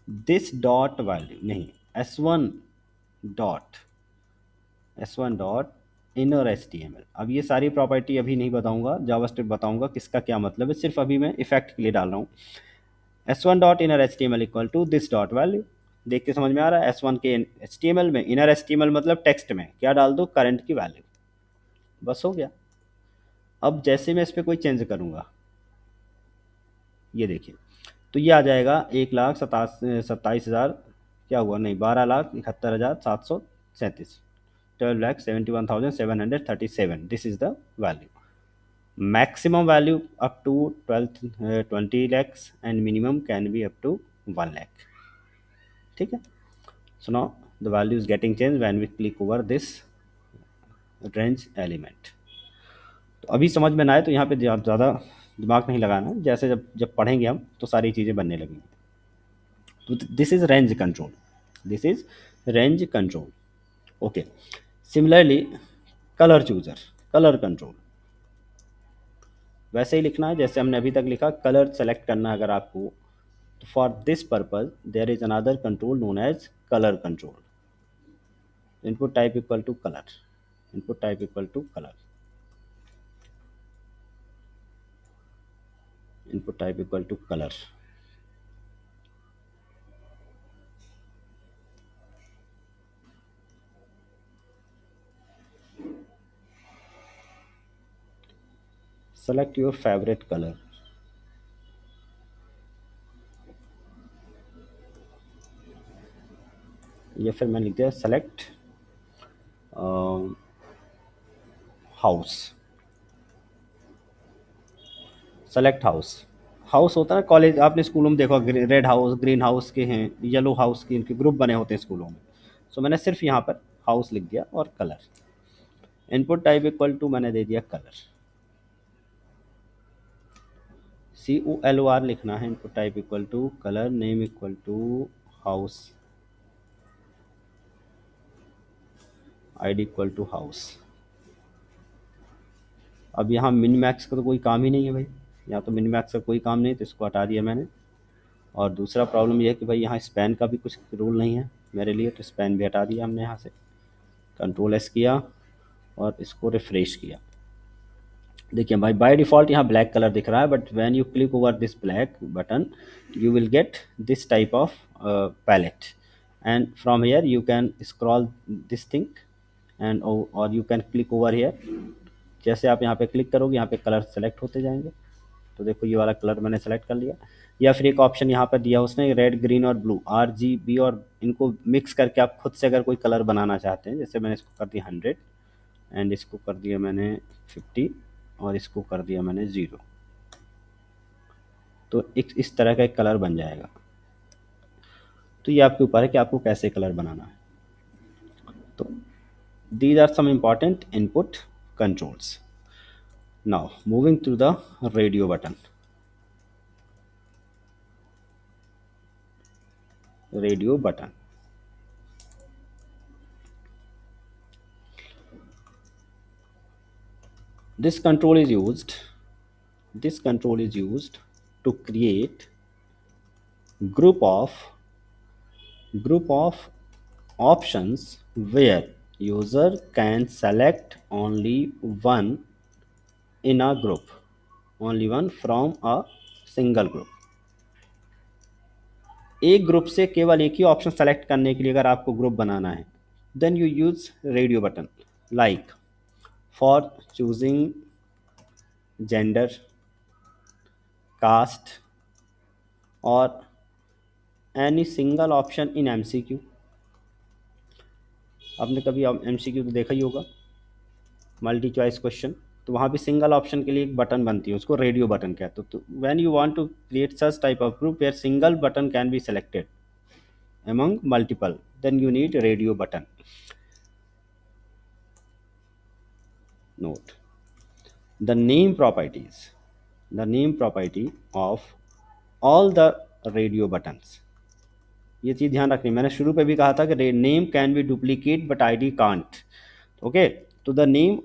दिस डॉट वैल्यू, नहीं dot S1 dot inner HTML। अब ये सारी प्रॉपर्टी अभी नहीं बताऊंगा, जावास्क्रिप्ट बताऊंगा किसका क्या मतलब है, सिर्फ अभी मैं इफेक्ट के लिए डाल रहा हूँ। S1 dot inner HTML equal to this dot value. देख के समझ में आ रहा है, S1 के HTML में, इनर HTML मतलब टेक्स्ट में क्या डाल दो, करंट की वैल्यू। बस हो गया। अब जैसे मैं इस पर कोई चेंज करूँगा, ये देखिए, तो ये आ जाएगा 1,27,000, क्या हुआ, नहीं 12,71,737, 12,71,737, this is the value. Maximum value up to 20 lakhs and minimum can be up to 1 lakh। ठीक है। So now the value is getting change when we click over this range element. तो अभी समझ में ना आए तो यहाँ पे ज़्यादा दिमाग नहीं लगाना, जैसे जब जब पढ़ेंगे हम तो सारी चीज़ें बनने लगेंगी। तो this is range control, this is range control. Okay, similarly colour chooser, colour control वैसे ही लिखना है जैसे हमने अभी तक लिखा। कलर सेलेक्ट करना है अगर आपको, For this purpose, there is another control known as color control. Input type equal to color. Input type equal to color. Input type equal to color. Select your favorite color. या फिर मैं लिख दिया select house. Select house. House होता है ना कॉलेज, आपने स्कूलों में देखा रेड हाउस, ग्रीन हाउस के हैं, येलो हाउस के, इनके ग्रुप बने होते हैं स्कूलों में. सो मैंने सिर्फ यहाँ पर हाउस लिख दिया और colour. Input type equal to मैंने दे दिया कलर. COLOR लिखना है. Input type equal to colour. Name equal to house. ID equal to house. अब यहाँ मिन मैक्स का तो कोई काम ही नहीं है भाई. यहाँ तो मिन मैक्स का कोई काम नहीं, तो इसको हटा दिया मैंने. और दूसरा प्रॉब्लम ये है कि भाई यहाँ स्पैन का भी कुछ रूल नहीं है मेरे लिए, तो स्पैन भी हटा दिया हमने यहाँ से. कंट्रोल S किया और इसको रिफ्रेश किया. देखिए भाई बाय डिफ़ॉल्ट यहाँ ब्लैक कलर दिख रहा है, but when you click over this black button you will get this type of palette, and from here you can scroll this thing and or you can click over here. जैसे आप यहाँ पे क्लिक करोगे यहाँ पे कलर सेलेक्ट होते जाएंगे. तो देखो ये वाला कलर मैंने सेलेक्ट कर लिया. या फिर एक ऑप्शन यहाँ पर दिया उसने रेड ग्रीन और ब्लू RGB, और इनको मिक्स करके आप खुद से अगर कोई कलर बनाना चाहते हैं, जैसे मैंने इसको कर दिया 100 एंड इसको कर दिया मैंने 50 और इसको कर दिया मैंने 0, तो इस तरह का एक कलर बन जाएगा. तो ये आपके ऊपर है कि आपको कैसे कलर बनाना है. तो these are some important input controls. Now moving to the radio button. Radio button. This control is used. This control is used to create group of options where user can select only one in a group, only one from a single group. एक ग्रुप से केवल एक ही ऑप्शन सेलेक्ट करने के लिए अगर आपको ग्रुप बनाना है, then you use radio button. Like for choosing gender, caste और any single option in MCQ. आपने कभी MCQ तो देखा ही होगा, मल्टी चॉइस क्वेश्चन, तो वहाँ भी सिंगल ऑप्शन के लिए एक बटन बनती है, उसको रेडियो बटन कहते हैं. तो when you want to create such type of group where single button can be selected among multiple, then you need radio button. Note the name properties, the name property of all the radio buttons. ये चीज़ ध्यान रखनी. मैंने शुरू पे भी कहा था कि name can be duplicate but ID can't. Okay, तो the name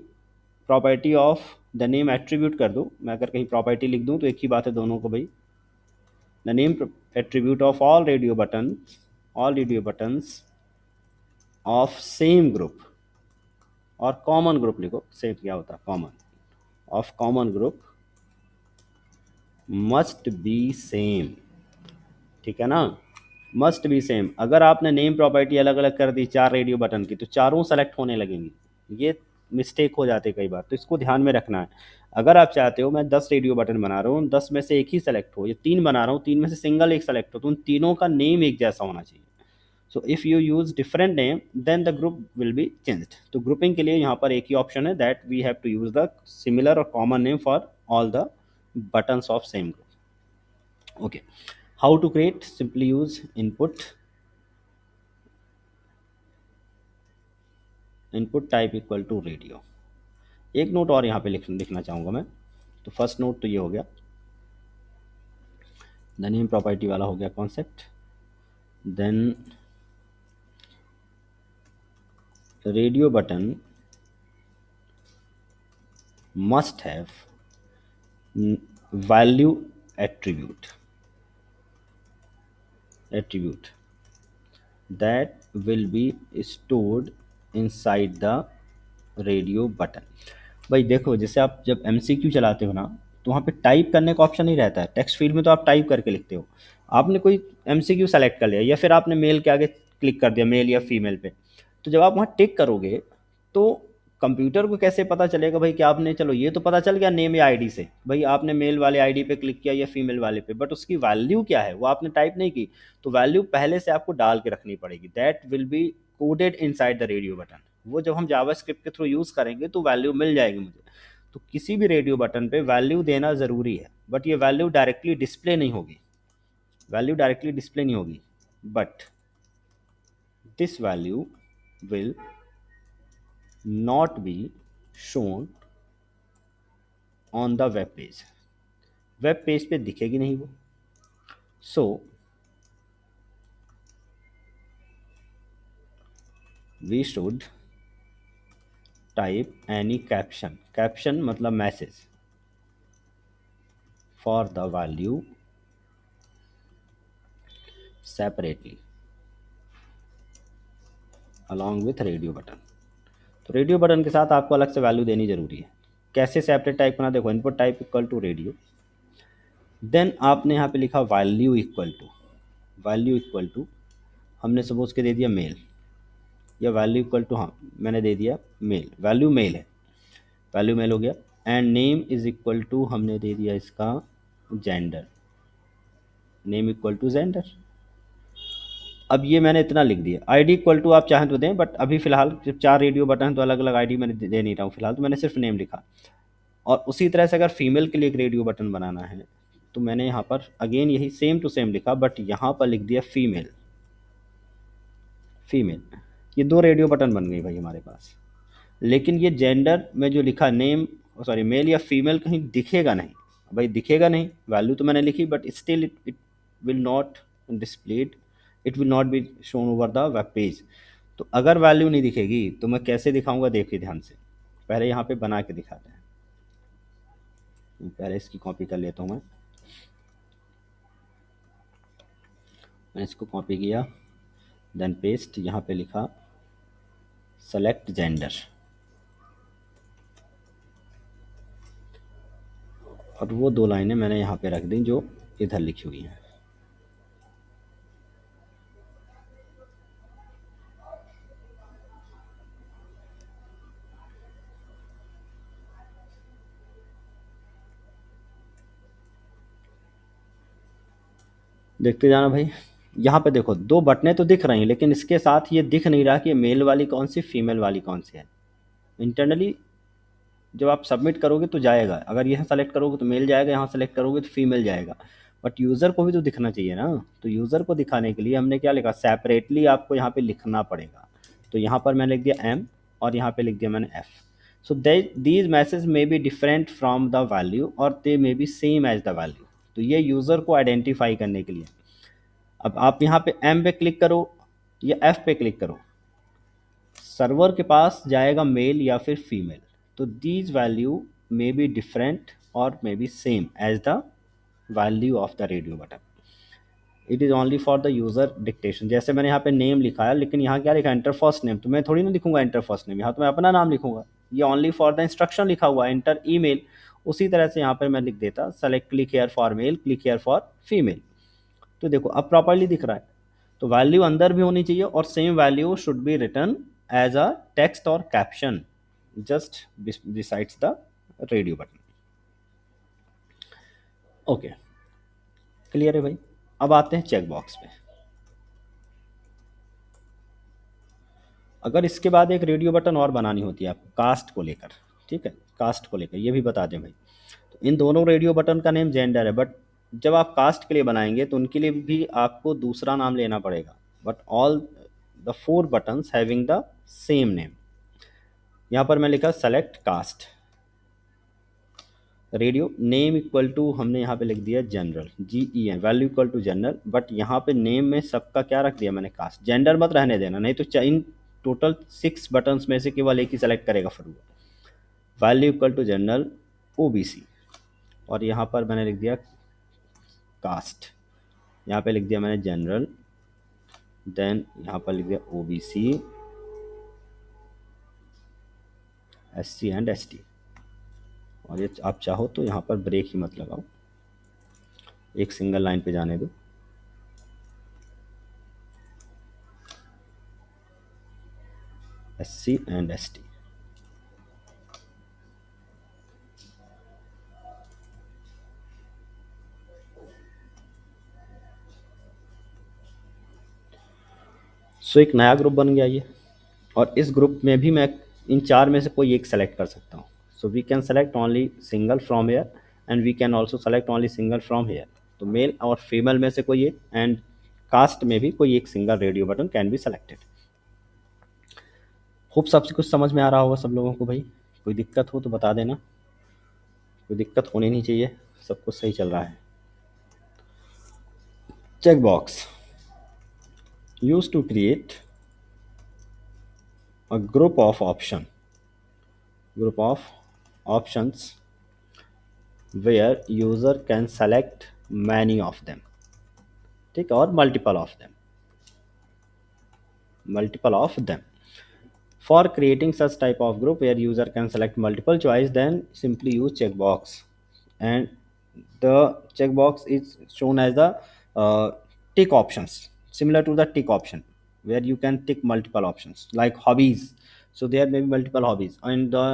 property of the name attribute कर दो. मैं अगर कहीं प्रॉपर्टी लिख दूं तो एक ही बात है दोनों को भाई. The name attribute of all radio buttons of same group, और कॉमन ग्रुप लिखो. सेम क्या होता है common, of common group must be same. ठीक है ना, मस्ट बी सेम. अगर आपने नेम प्रॉपर्टी अलग अलग कर दी 4 रेडियो बटन की, तो चारों सेलेक्ट होने लगेंगी. ये मिस्टेक हो जाती है कई बार, तो इसको ध्यान में रखना है. अगर आप चाहते हो मैं 10 रेडियो बटन बना रहा हूँ, 10 में से एक ही सेलेक्ट हो, या 3 बना रहा हूँ, 3 में से सिंगल एक सेलेक्ट हो, तो उन तीनों का नेम एक जैसा होना चाहिए. So if you use different name then the group will be changed. तो ग्रुपिंग के लिए यहाँ पर एक ही ऑप्शन है, that we have to use the similar और common name for all the buttons of same group. Okay, how to create? Simply use input type equal to radio. एक नोट और यहाँ पे लिखना चाहूँगा मैं. तो फर्स्ट नोट तो ये हो गया, द नेम प्रॉपर्टी वाला हो गया concept. Then radio button must have value attribute. attribute that will be stored inside the radio button. भाई देखो, जैसे आप जब MCQ चलाते हो ना, तो वहाँ पे टाइप करने का ऑप्शन नहीं रहता है। टेक्स्ट फील्ड में तो आप टाइप करके लिखते हो। आपने कोई MCQ सेलेक्ट कर लिया या फिर आपने मेल के आगे क्लिक कर दिया, मेल या फीमेल पे, तो जब आप वहाँ टिक करोगे तो कंप्यूटर को कैसे पता चलेगा भाई कि आपने, चलो ये तो पता चल गया नेम या आईडी से, भाई आपने मेल वाले आईडी पे क्लिक किया या फीमेल वाले पे, बट उसकी वैल्यू क्या है वो आपने टाइप नहीं की। तो वैल्यू पहले से आपको डाल के रखनी पड़ेगी, that will be coded inside the radio button. वो जब हम जावास्क्रिप्ट के थ्रू यूज़ करेंगे तो वैल्यू मिल जाएगी मुझे। तो किसी भी रेडियो बटन पे वैल्यू देना ज़रूरी है, बट ये वैल्यू डायरेक्टली डिस्प्ले नहीं होगी, वैल्यू डायरेक्टली डिस्प्ले नहीं होगी, but this value will not be shown on the web page, web page पे दिखेगी नहीं वो। So we should type any caption, caption मतलब message, for the value separately along with radio button. तो रेडियो बटन के साथ आपको अलग से वैल्यू देनी जरूरी है। कैसे सेपरेट टाइप करना, देखो input type equal to radio, then आपने यहाँ पे लिखा value equal to, value equal to हमने सपोज के दे दिया मेल, या वैल्यू इक्वल टू, हाँ मैंने दे दिया मेल, वैल्यू मेल है, वैल्यू मेल हो गया। And name is equal to हमने दे दिया इसका gender, name equal to gender. अब ये मैंने इतना लिख दिया। आईडी इक्वल टू आप चाहें तो दें, बट अभी फिलहाल जब 4 रेडियो बटन तो अलग अलग आईडी मैंने दे नहीं रहा हूँ फिलहाल, तो मैंने सिर्फ नेम लिखा। और उसी तरह से अगर फीमेल के लिए एक रेडियो बटन बनाना है तो मैंने यहाँ पर अगेन यही सेम टू सेम लिखा, बट यहाँ पर लिख दिया फीमेल, फीमेल। ये 2 रेडियो बटन बन गई भाई हमारे पास। लेकिन ये जेंडर में जो लिखा नेम, सॉरी मेल या फीमेल, कहीं दिखेगा नहीं। भाई दिखेगा नहीं, वैल्यू तो मैंने लिखी, but still it will not displayed, it will not be shown over the web page. तो अगर वैल्यू नहीं दिखेगी तो मैं कैसे दिखाऊंगा, देखिए ध्यान से। पहले यहाँ पे बना के दिखाते हैं, पहले इसकी कॉपी कर लेता हूँ मैंने इसको कॉपी किया, देन पेस्ट, यहाँ पे लिखा सेलेक्ट जेंडर, और वो 2 लाइनें मैंने यहाँ पे रख दी जो इधर लिखी हुई हैं। देखते जाना भाई। यहाँ पे देखो 2 बटनें तो दिख रही हैं, लेकिन इसके साथ ये दिख नहीं रहा कि मेल वाली कौन सी, फीमेल वाली कौन सी है। इंटरनली जब आप सबमिट करोगे तो जाएगा, अगर यहाँ सेलेक्ट करोगे तो मेल जाएगा, यहाँ सेलेक्ट करोगे तो फीमेल जाएगा, बट यूज़र को भी तो दिखना चाहिए ना। तो यूज़र को दिखाने के लिए हमने क्या लिखा, सेपरेटली आपको यहाँ पे लिखना पड़ेगा। तो यहाँ पर मैंने लिख दिया एम, और यहाँ पे लिख दिया मैंने F. So these message may be different from the value और they may be same as the value. तो ये यूज़र को आइडेंटिफाई करने के लिए। अब आप यहाँ पे एम पे क्लिक करो या एफ पे क्लिक करो, सर्वर के पास जाएगा मेल या फिर फीमेल। तो these value may be different और may be same as the value of the radio button. It is only for the user dictation. जैसे मैंने यहाँ पे नेम लिखा है, लेकिन यहाँ क्या लिखा है, एंटर फर्स्ट नेम, तो मैं थोड़ी ना लिखूंगा एंटर फर्स्ट नेम, यहाँ तो मैं अपना नाम लिखूंगा। ये ओनली फॉर द इंस्ट्रक्शन लिखा हुआ है, एंटर ईमेल। उसी तरह से यहाँ पर मैं लिख देता select click here for male, click here for female. तो देखो अब प्रॉपरली दिख रहा है। तो वैल्यू अंदर भी होनी चाहिए, और same value should be return as a text और caption just besides the radio button. Okay, clear है भाई। अब आते हैं चेक बॉक्स पे। अगर इसके बाद एक रेडियो बटन और बनानी होती है आपको कास्ट को लेकर, ठीक है, कास्ट को लेकर ये भी बता दें भाई। तो इन दोनों रेडियो बटन का नेम जेंडर है, बट जब आप कास्ट के लिए बनाएंगे तो उनके लिए भी आपको दूसरा नाम लेना पड़ेगा। But all the 4 buttons having the same name. यहाँ पर मैं लिखा select caste, radio name equal to हमने यहाँ पे लिख दिया general, GEN, value equal to general, but यहाँ पे नेम में सबका क्या रख दिया मैंने, कास्ट। जेंडर मत रहने देना, नहीं तो इन टोटल 6 बटन्स में से केवल एक ही सेलेक्ट करेगा फिर वो। Value equal to general OBC, और यहाँ पर मैंने लिख दिया कास्ट। यहाँ पे लिख दिया मैंने जनरल, देन यहाँ पर लिख दिया ओबीसी, एससी एंड एसटी। और ये आप चाहो तो यहाँ पर ब्रेक ही मत लगाओ, एक सिंगल लाइन पे जाने दो। SC and ST. सो एक नया ग्रुप बन गया ये, और इस ग्रुप में भी मैं इन चार में से कोई एक सेलेक्ट कर सकता हूँ। So we can select only single from here and we can also select only single from here. तो मेल और फीमेल में से कोई एक, एंड कास्ट में भी कोई एक single radio button can be selected. Hope सबसे कुछ समझ में आ रहा होगा सब लोगों को भाई। कोई दिक्कत हो तो बता देना, कोई दिक्कत होनी नहीं चाहिए, सब कुछ सही चल रहा है। Check box use to create a group of options where user can select many of them, ठीक है, और multiple of them. For creating such type of group where user can select multiple choice, then simply use checkbox, and the checkbox is shown as the tick options, similar to the tick option where you can tick multiple options like hobbies. So there may be multiple hobbies, and the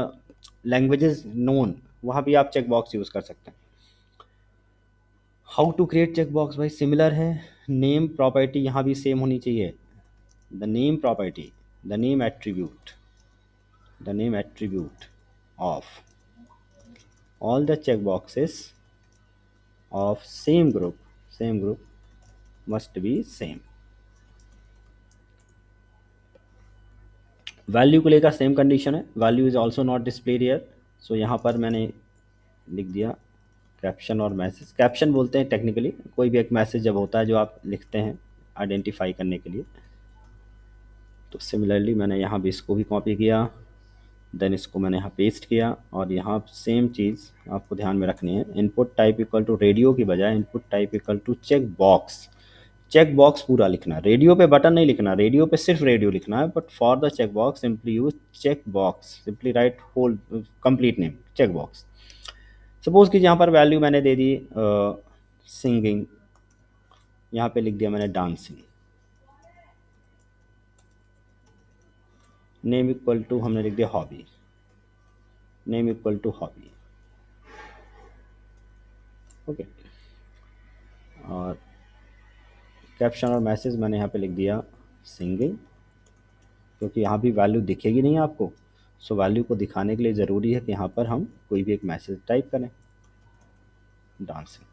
languages known, वहाँ भी आप checkbox यूज कर सकते हैं। हाउ टू क्रिएट checkbox भाई सिमिलर है, नेम प्रॉपर्टी यहाँ भी सेम होनी चाहिए। The name property, the name attribute, the name attribute of all the checkboxes of same group must be same। Value को लेकर सेम कंडीशन है, value is also not displayed here. So यहाँ पर मैंने लिख दिया कैप्शन और मैसेज। कैप्शन बोलते हैं टेक्निकली कोई भी एक मैसेज जब होता है जो आप लिखते हैं आइडेंटिफाई करने के लिए। तो सिमिलरली मैंने यहाँ भी इसको भी कॉपी किया, देन इसको मैंने यहाँ पेस्ट किया, और यहाँ सेम चीज़ आपको ध्यान में रखनी है। Input type equal to radio की बजाय input type equal to check box. Check box पूरा लिखना है, रेडियो पे बटन नहीं लिखना, रेडियो पे सिर्फ रेडियो लिखना है, but for the check box simply use check box, simply write whole complete name check box. Suppose कि यहाँ पर वैल्यू मैंने दे दी सिंगिंग, यहाँ पे लिख दिया मैंने डांसिंग। नेम इक्वल टू हमने लिख दिया hobby, name equal to hobby, okay. और कैप्शन और मैसेज मैंने यहाँ पे लिख दिया सिंगिंग, क्योंकि यहाँ भी वैल्यू दिखेगी नहीं आपको। सो वैल्यू को दिखाने के लिए ज़रूरी है कि यहाँ पर हम कोई भी एक मैसेज टाइप करें, डांसिंग,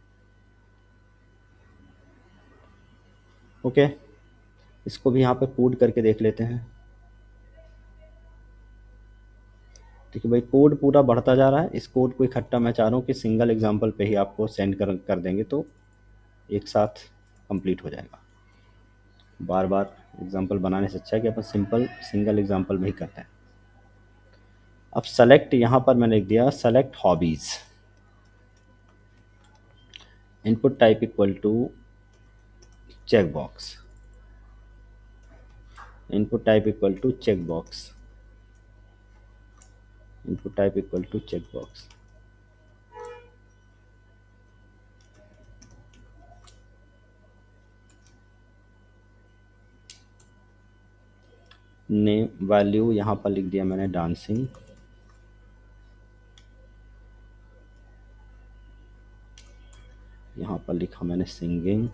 ओके। इसको भी यहाँ पे कोड करके देख लेते हैं। ठीक है भाई, कोड पूरा बढ़ता जा रहा है। इस कोड को इकट्ठा मैं चाह रहा हूँ कि सिंगल एग्जांपल पे ही आपको सेंड कर देंगे, तो एक साथ कंप्लीट हो जाएगा। बार बार एग्जांपल बनाने से अच्छा है कि अपन सिंपल सिंगल एग्जांपल में ही करते हैं। अब सेलेक्ट, यहाँ पर मैंने लिख दिया select hobbies, input type equal to check box, input type equal to check box, input type equal to check box. Name value यहाँ पर लिख दिया मैंने डांसिंग, यहाँ पर लिखा मैंने singing,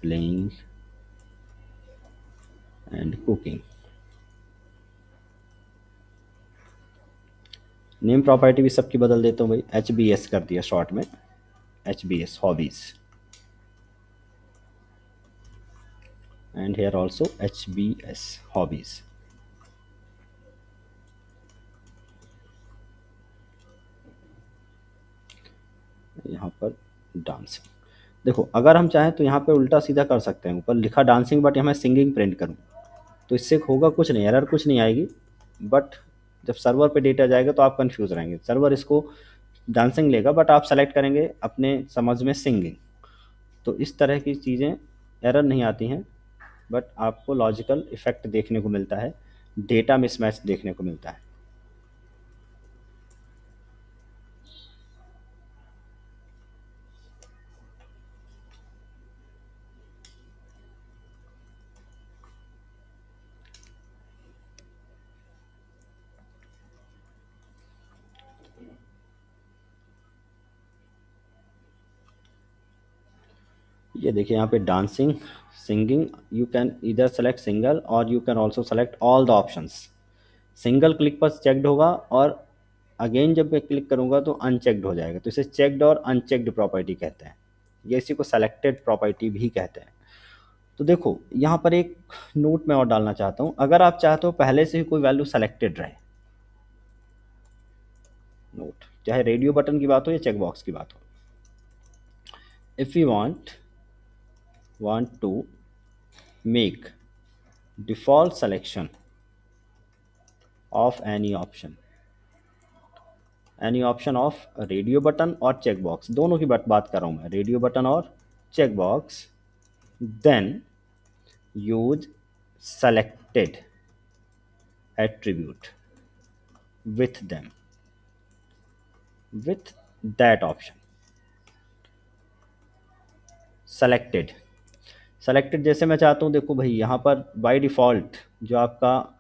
playing and cooking. Name property भी सबकी बदल देता हूँ भाई, HBS कर दिया शॉर्ट में, HBS hobbies, and here also HBS hobbies. यहाँ पर डांसिंग। देखो अगर हम चाहें तो यहाँ पे उल्टा सीधा कर सकते हैं, ऊपर लिखा डांसिंग बट मैं सिंगिंग प्रिंट करूँ, तो इससे होगा कुछ नहीं, एरर कुछ नहीं आएगी। बट जब सर्वर पे डेटा जाएगा तो आप कंफ्यूज रहेंगे, सर्वर इसको डांसिंग लेगा, बट आप सेलेक्ट करेंगे अपने समझ में सिंगिंग। तो इस तरह की चीज़ें एरर नहीं आती हैं, बट आपको लॉजिकल इफेक्ट देखने को मिलता है, डेटा मिसमैच देखने को मिलता है। ये देखिए यहाँ पे डांसिंग, सिंगिंग, यू कैन इधर सेलेक्ट सिंगल और you can also select all the options. Single click पर चेक्ड होगा और अगेन जब मैं क्लिक करूँगा तो अनचेक्ड हो जाएगा। तो इसे चेक्ड और अनचेक्ड प्रॉपर्टी कहते हैं, ये इसी को सेलेक्टेड प्रॉपर्टी भी कहते हैं। तो देखो यहाँ पर एक नोट मैं और डालना चाहता हूँ, अगर आप चाहते हो पहले से ही कोई वैल्यू सेलेक्टेड रहे, नोट चाहे रेडियो बटन की बात हो या चेक बॉक्स की बात हो, if you want to make default selection of any option of radio button और चेक बॉक्स, दोनों की बात कर रहा हूँ मैं, रेडियो बटन और check box, then use selected attribute with them, with that option selected। Selected जैसे मैं चाहता हूँ, देखो भाई यहाँ पर बाय डिफ़ॉल्ट जो आपका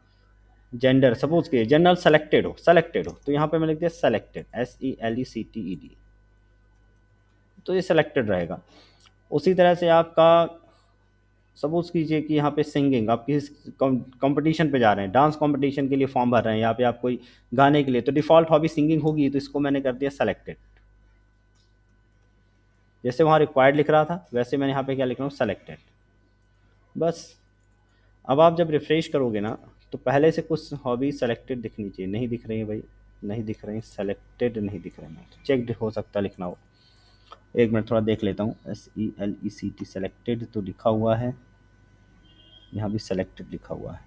जेंडर, सपोज के जनरल सेलेक्टेड हो तो यहाँ पे मैं लिख दिया सेलेक्टेड, SELECTED, तो ये सेलेक्टेड रहेगा। उसी तरह से आपका सपोज कीजिए कि यहाँ पे सिंगिंग, आप किसी कंपटीशन पे जा रहे हैं, डांस कंपटीशन के लिए फॉर्म भर रहे हैं, यहाँ पे आप कोई गाने के लिए, तो डिफ़ॉल्ट हॉबी सिंगिंग होगी, तो इसको मैंने कर दिया सेलेक्टेड। जैसे वहाँ रिक्वायर्ड लिख रहा था वैसे मैंने यहाँ पे क्या लिख रहा हूँ, सेलेक्टेड। बस अब आप जब रिफ्रेश करोगे ना तो पहले से कुछ हॉबी सेलेक्टेड दिखनी चाहिए, नहीं दिख रही है भाई, नहीं दिख रही, सेलेक्टेड नहीं दिख रहे हैं, तो चेकड हो सकता लिखना हो। एक मिनट थोड़ा देख लेता हूँ, SELECT सेलेक्टेड तो लिखा हुआ है, यहाँ भी सेलेक्टेड लिखा हुआ है,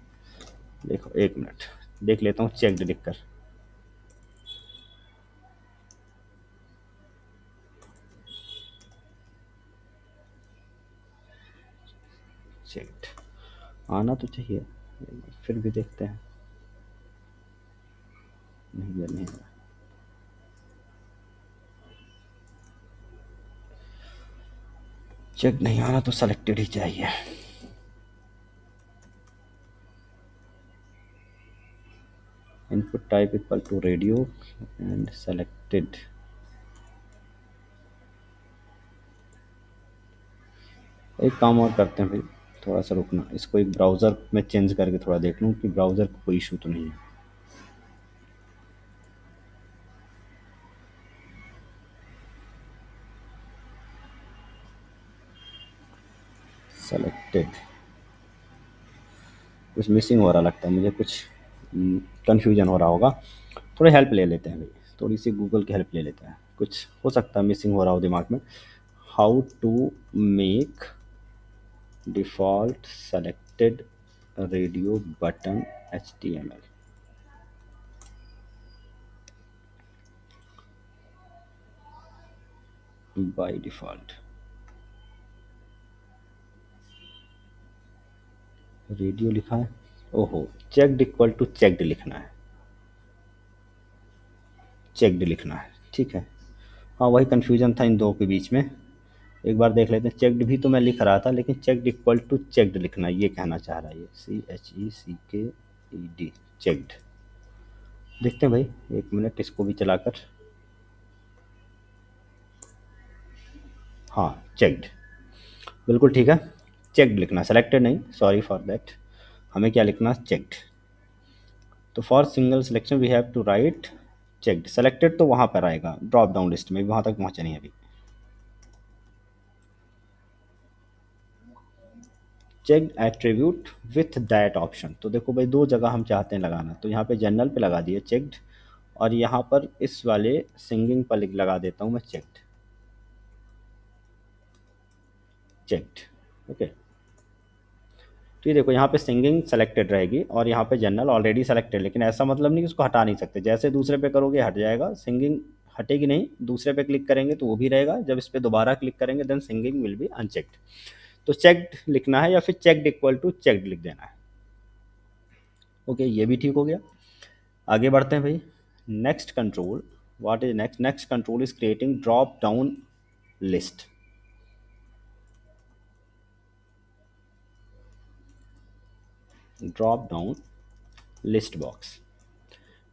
देखो एक मिनट देख लेता हूँ चेकड लिख कर। चेकड आना तो चाहिए, फिर भी देखते हैं, नहीं ये नहीं है। चेक नहीं आना तो सेलेक्टेड ही चाहिए। Input type equal to radio and selected. एक काम और करते हैं भाई, थोड़ा सा रुकना, इसको एक ब्राउज़र में चेंज करके थोड़ा देख लूँ कि ब्राउज़र को कोई इशू तो नहीं है। सेलेक्टेड कुछ मिसिंग हो रहा लगता है मुझे, कुछ कन्फ्यूजन हो रहा होगा, थोड़ी हेल्प ले लेते हैं भाई, थोड़ी सी गूगल की हेल्प ले लेते हैं, कुछ हो सकता है मिसिंग हो रहा हो दिमाग में। How to make default selected radio button HTML। By default radio लिखा है, ओहो चेकड इक्वल टू चेकड लिखना है, चेकड लिखना है, ठीक है। हाँ वही कन्फ्यूजन था इन दो के बीच में, एक बार देख लेते हैं। चेकड भी तो मैं लिख रहा था, लेकिन चेकड इक्वल टू चेकड लिखना ये कहना चाह रहा है, ये CHECKED, चेकड। देखते हैं भाई, एक मिनट इसको भी चलाकर, हाँ चेकड बिल्कुल ठीक है, चेकड लिखना, सेलेक्टेड नहीं, सॉरी फॉर दैट, हमें क्या लिखना, चेकड। तो for single selection we have to write checked, selected तो वहाँ पर आएगा ड्रॉप डाउन लिस्ट में, वहाँ तक पहुँचे नहीं अभी। Check attribute with that option, तो देखो भाई दो जगह हम चाहते हैं लगाना, तो यहाँ पे जनरल पे लगा दिए चेक्ड, और यहाँ पर इस वाले सिंगिंग पर लगा देता हूँ मैं चेक्ड, चेक्ड, ओके। तो ये देखो यहाँ पे सिंगिंग सेलेक्टेड रहेगी और यहाँ पे जनरल ऑलरेडी सेलेक्टेड, लेकिन ऐसा मतलब नहीं कि उसको हटा नहीं सकते, जैसे दूसरे पे करोगे हट जाएगा, सिंगिंग हटेगी नहीं, दूसरे पे क्लिक करेंगे तो वो भी रहेगा, जब इस पे दोबारा क्लिक करेंगे then singing will be unchecked. तो चेक्ड लिखना है या फिर चेक्ड इक्वल टू चेक्ड लिख देना है। ओके, ये भी ठीक हो गया। आगे बढ़ते हैं भाई। Next control, what is next? Next control is creating drop down list. Drop down list box.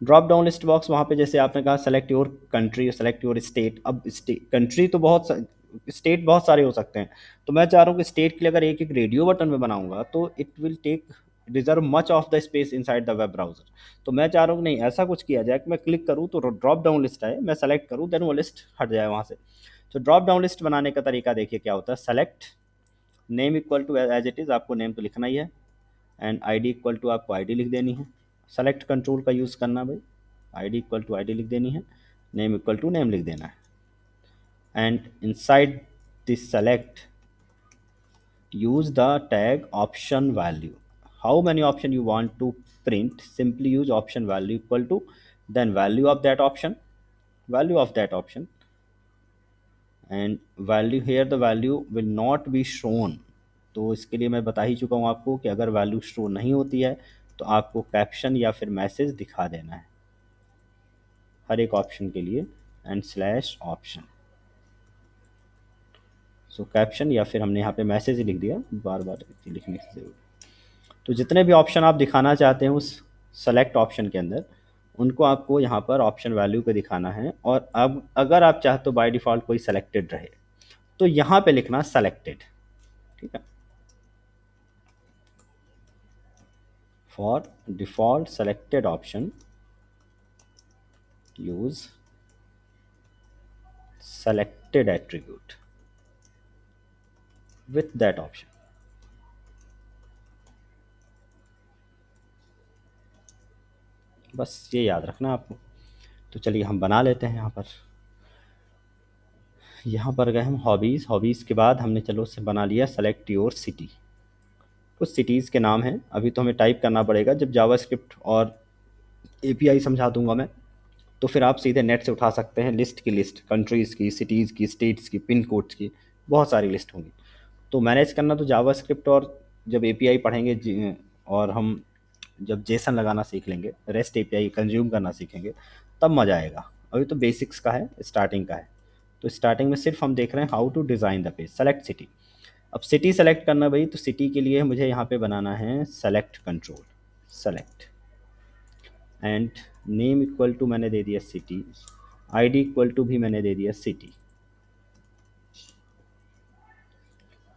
Drop down list box, वहाँ पे जैसे आपने कहा select your country, select your state. अब कंट्री तो बहुत, स्टेट बहुत सारे हो सकते हैं। तो मैं चाह रहा हूँ कि स्टेट के लिए अगर एक एक रेडियो बटन में बनाऊंगा तो it will take reserve much of the space inside the web browser. तो मैं चाह रहा हूँ कि नहीं, ऐसा कुछ किया जाए कि मैं क्लिक करूँ तो ड्रॉप डाउन लिस्ट आए, मैं सेलेक्ट करूँ देन वो लिस्ट हट जाए वहाँ से। तो ड्रॉप डाउन लिस्ट बनाने का तरीका देखिए क्या होता है। Select name equal to as it is, आपको नेम तो लिखना ही है, एंड आईडी इक्वल टू आपको आईडी लिख देनी है। सेलेक्ट कंट्रोल का यूज़ करना भाई, आईडी इक्वल टू आईडी लिख देनी है, नेम इक्वल टू नेम लिख देना है। And inside this select use the tag option value. How many option you want to print? Simply use option value equal to then value of that option, value of that option, and value here the value will not be shown। तो इसके लिए मैं बता ही चुका हूँ आपको कि अगर वैल्यू शो नहीं होती है तो आपको कैप्शन या फिर मैसेज दिखा देना है हर एक ऑप्शन के लिए, and slash option. So caption या फिर हमने यहाँ पे मैसेज लिख दिया, बार बार लिखने की जरूरत। तो जितने भी ऑप्शन आप दिखाना चाहते हैं उस सेलेक्ट ऑप्शन के अंदर, उनको आपको यहाँ पर ऑप्शन वैल्यू पे दिखाना है। और अब अगर आप चाहते हो बाय डिफ़ॉल्ट कोई सेलेक्टेड रहे तो यहाँ पे लिखना सेलेक्टेड, ठीक है। For default selected option use selected attribute with that option. बस ये याद रखना आपको। तो चलिए हम बना लेते हैं। यहाँ पर गए हम हॉबीज़, हॉबीज़ के बाद हमने चलो से बना लिया सेलेक्ट योर सिटी। कुछ सिटीज़ के नाम हैं, अभी तो हमें टाइप करना पड़ेगा। जब जावास्क्रिप्ट और एपीआई समझा दूंगा मैं, तो फिर आप सीधे नेट से उठा सकते हैं लिस्ट की लिस्ट, कंट्रीज़ की, सिटीज़ की, स्टेट्स की, पिन कोड्स की, बहुत सारी लिस्ट होंगी। तो मैनेज करना तो जावास्क्रिप्ट, और जब एपीआई पढ़ेंगे और हम जब जेसन लगाना सीख लेंगे, रेस्ट एपीआई कंज्यूम करना सीखेंगे, तब मज़ा आएगा। अभी तो बेसिक्स का है, स्टार्टिंग का है। तो स्टार्टिंग में सिर्फ हम देख रहे हैं how to design the page. Select city. अब सिटी सेलेक्ट करना भाई, तो सिटी के लिए मुझे यहाँ पे बनाना है select control, select, and name equal to मैंने दे दिया सिटी, आईडी इक्वल टू भी मैंने दे दिया city,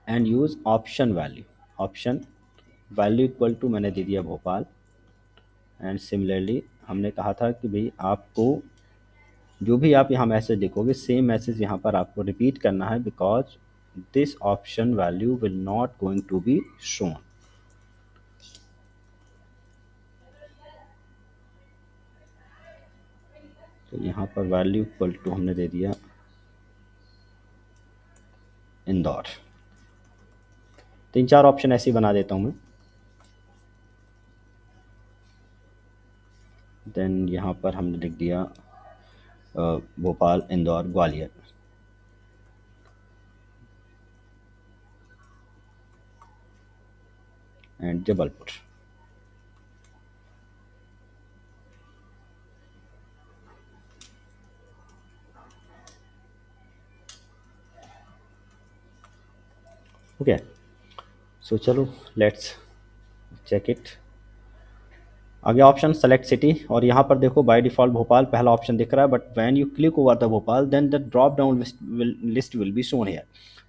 and use option value, option value equal to मैंने दे दिया भोपाल। एंड सिमिलरली हमने कहा था कि भाई आपको जो भी आप यहाँ मैसेज लिखोगे सेम मैसेज यहाँ पर आपको रिपीट करना है, because this option value will not going to be shown. तो यहाँ पर वैल्यू इक्वल टू हमने दे दिया इंदौर। तीन चार ऑप्शन ऐसे ही बना देता हूँ मैं। देन यहाँ पर हमने लिख दिया भोपाल, इंदौर, ग्वालियर, एंड जबलपुर। ओके, सो चलो लेट्स चेक इट। आगे ऑप्शन सेलेक्ट सिटी, और यहाँ पर देखो बाय डिफ़ॉल्ट भोपाल पहला ऑप्शन दिख रहा है, but when you click over the Bhopal then the drop down list will be shown here.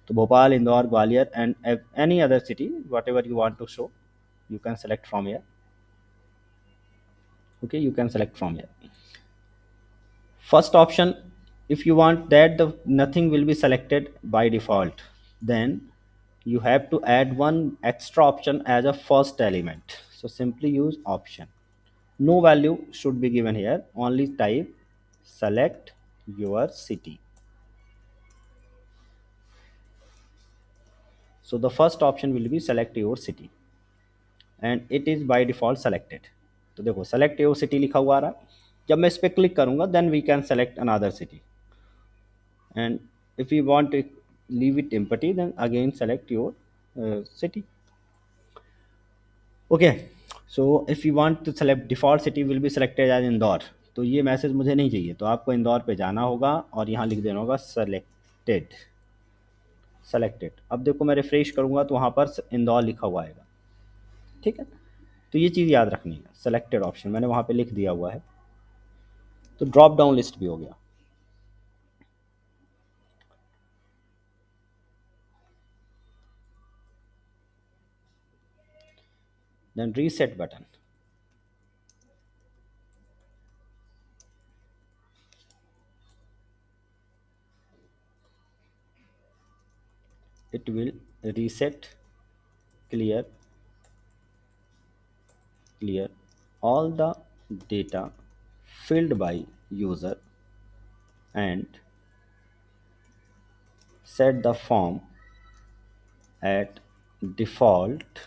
तो Bhopal, Indore, Gwalior and any other city whatever you want to show, you can select from here। Okay, you can select from here। First option, if you want that the nothing will be selected by default, then you have to add one extra option as a first element, so simply use option। No value should be given here, only type select your city। So the first option will be select your city and it is by default selected. तो देखो सेलेक्ट योर सिटी लिखा हुआ आ रहा है। जब मैं इस पर क्लिक करूँगा then we can select another city. and if you want to leave it empty, then again select your city. Okay, so if you want to select default city will be selected as Indore, तो ये मैसेज मुझे नहीं चाहिए, तो आपको इंदौर पे जाना होगा और यहाँ लिख देना होगा सेलेक्टेड। सेलेक्टेड, अब देखो मैं रिफ्रेश करूँगा तो वहाँ पर इंदौर लिखा हुआ आएगा। ठीक है, तो ये चीज़ याद रखनी है, सेलेक्टेड ऑप्शन मैंने वहाँ पे लिख दिया हुआ है। तो ड्रॉप डाउन लिस्ट भी हो गया। Then reset button, it will reset, clear all the data filled by user and set the form at default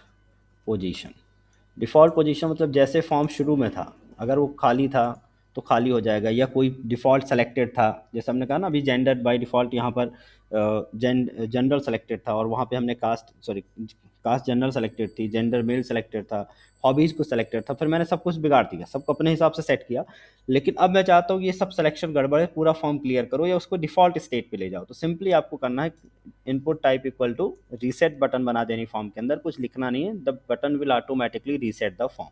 position. Default position मतलब जैसे फॉर्म शुरू में था, अगर वो खाली था तो खाली हो जाएगा, या कोई डिफ़ॉल्ट सेलेक्टेड था, जैसे हमने कहा ना अभी जेंडर बाय डिफ़ॉल्ट यहाँ पर जनरल सेलेक्टेड था और वहाँ पे हमने कास्ट जनरल सेलेक्टेड थी, जेंडर मेल सेलेक्टेड था, हॉबीज़ को सेलेक्टेड था, फिर मैंने सब कुछ बिगाड़ दिया, सबको अपने हिसाब से सेट किया। लेकिन अब मैं चाहता हूँ ये सब सिलेक्शन गड़बड़ है, पूरा फॉर्म क्लियर करो या उसको डिफ़ॉल्ट स्टेट पे ले जाओ। तो सिंपली आपको करना है input type equal to reset button बना देनी फॉर्म के अंदर, कुछ लिखना नहीं है, the button will automatically reset the form,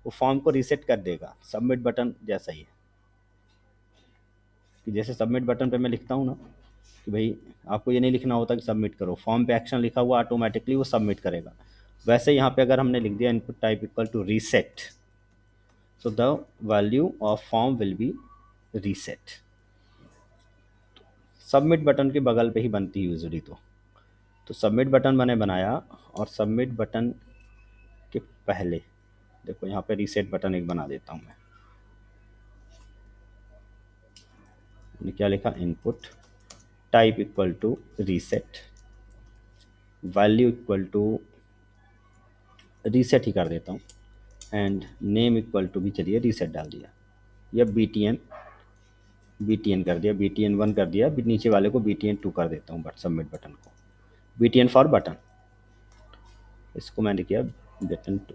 वो फॉर्म को रीसेट कर देगा। सबमिट बटन जैसा ही है कि जैसे सबमिट बटन पे मैं लिखता हूँ ना कि भाई आपको ये नहीं लिखना होता कि सबमिट करो, फॉर्म पे एक्शन लिखा हुआ ऑटोमेटिकली वो सबमिट करेगा, वैसे यहाँ पे अगर हमने लिख दिया input type equal to reset, so the value of form will be reset. Submit button के बगल पे ही बनती है यूजली, तो सबमिट बटन मैंने बनाया और सबमिट बटन के पहले देखो यहाँ पे रीसेट बटन एक बना देता हूँ मैंने क्या लिखा, input type equal to reset, value equal to reset ही कर देता हूँ, एंड नेम इक्वल टू भी चलिए रीसेट डाल दिया, या BTN कर दिया, BTN1 कर दिया, नीचे वाले को BTN2 कर देता हूँ, बट सबमिट बटन को BTN फॉर बटन, इसको मैंने किया बटन 2।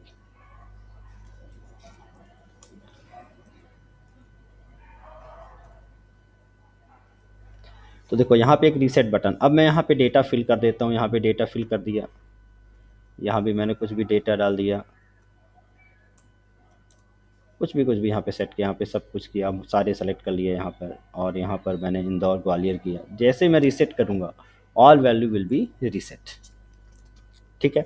तो देखो यहाँ पे एक रीसेट बटन, अब मैं यहाँ पे डेटा फिल कर देता हूँ, यहाँ पे डेटा फिल कर दिया, यहाँ भी मैंने कुछ भी डेटा डाल दिया, कुछ भी यहाँ पे सेट किया, यहाँ पे सब कुछ किया, सारे सेलेक्ट कर लिए यहाँ पर, और यहाँ पर मैंने इंदौर ग्वालियर किया। जैसे मैं रीसेट करूँगा all value will be reset. ठीक है,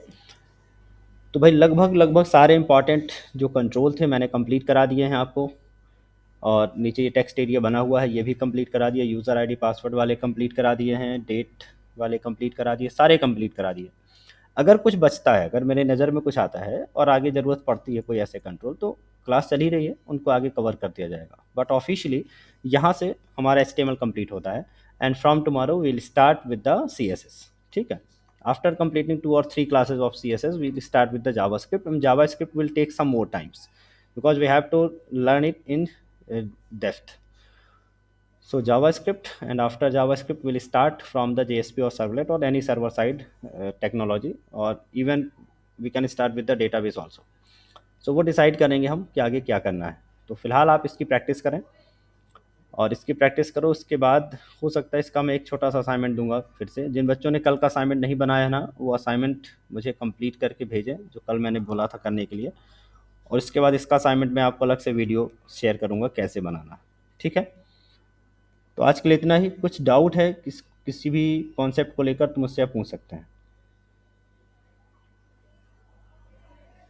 तो भाई लगभग सारे इंपॉर्टेंट जो कंट्रोल थे मैंने कंप्लीट करा दिए हैं आपको, और नीचे ये टेक्स्ट एरिया बना हुआ है ये भी कंप्लीट करा दिया, यूज़र आईडी पासवर्ड वाले कंप्लीट करा दिए हैं, डेट वाले कंप्लीट करा दिए, सारे कंप्लीट करा दिए। अगर कुछ बचता है, अगर मेरे नज़र में कुछ आता है और आगे ज़रूरत पड़ती है कोई ऐसे कंट्रोल, तो क्लास चल ही रही है, उनको आगे कवर कर दिया जाएगा। बट ऑफिशियली यहाँ से हमारा HTML कंप्लीट होता है, and from tomorrow will start with the CSS। ठीक है, after completing 2 or 3 classes of CSS we'll start with the JavaScript, and JavaScript will take some more times because we have to learn it in depth. So JavaScript, and after JavaScript we'll start from the JSP or servlet or any server side technology, or even we can start with the database also. So वो डिसाइड करेंगे हम कि आगे क्या करना है। तो फिलहाल आप इसकी प्रैक्टिस करें, और इसकी प्रैक्टिस करो, उसके बाद हो सकता है इसका मैं एक छोटा सा असाइनमेंट दूंगा फिर से। जिन बच्चों ने कल का असाइनमेंट नहीं बनाया है ना, वो असाइनमेंट मुझे कंप्लीट करके भेजें जो कल मैंने बोला था करने के लिए, और इसके बाद इसका असाइनमेंट मैं आपको अलग से वीडियो शेयर करूँगा कैसे बनाना। ठीक है, तो आज के लिए इतना ही। कुछ डाउट है किसी भी कॉन्सेप्ट को लेकर तो मुझसे आप पूछ सकते हैं।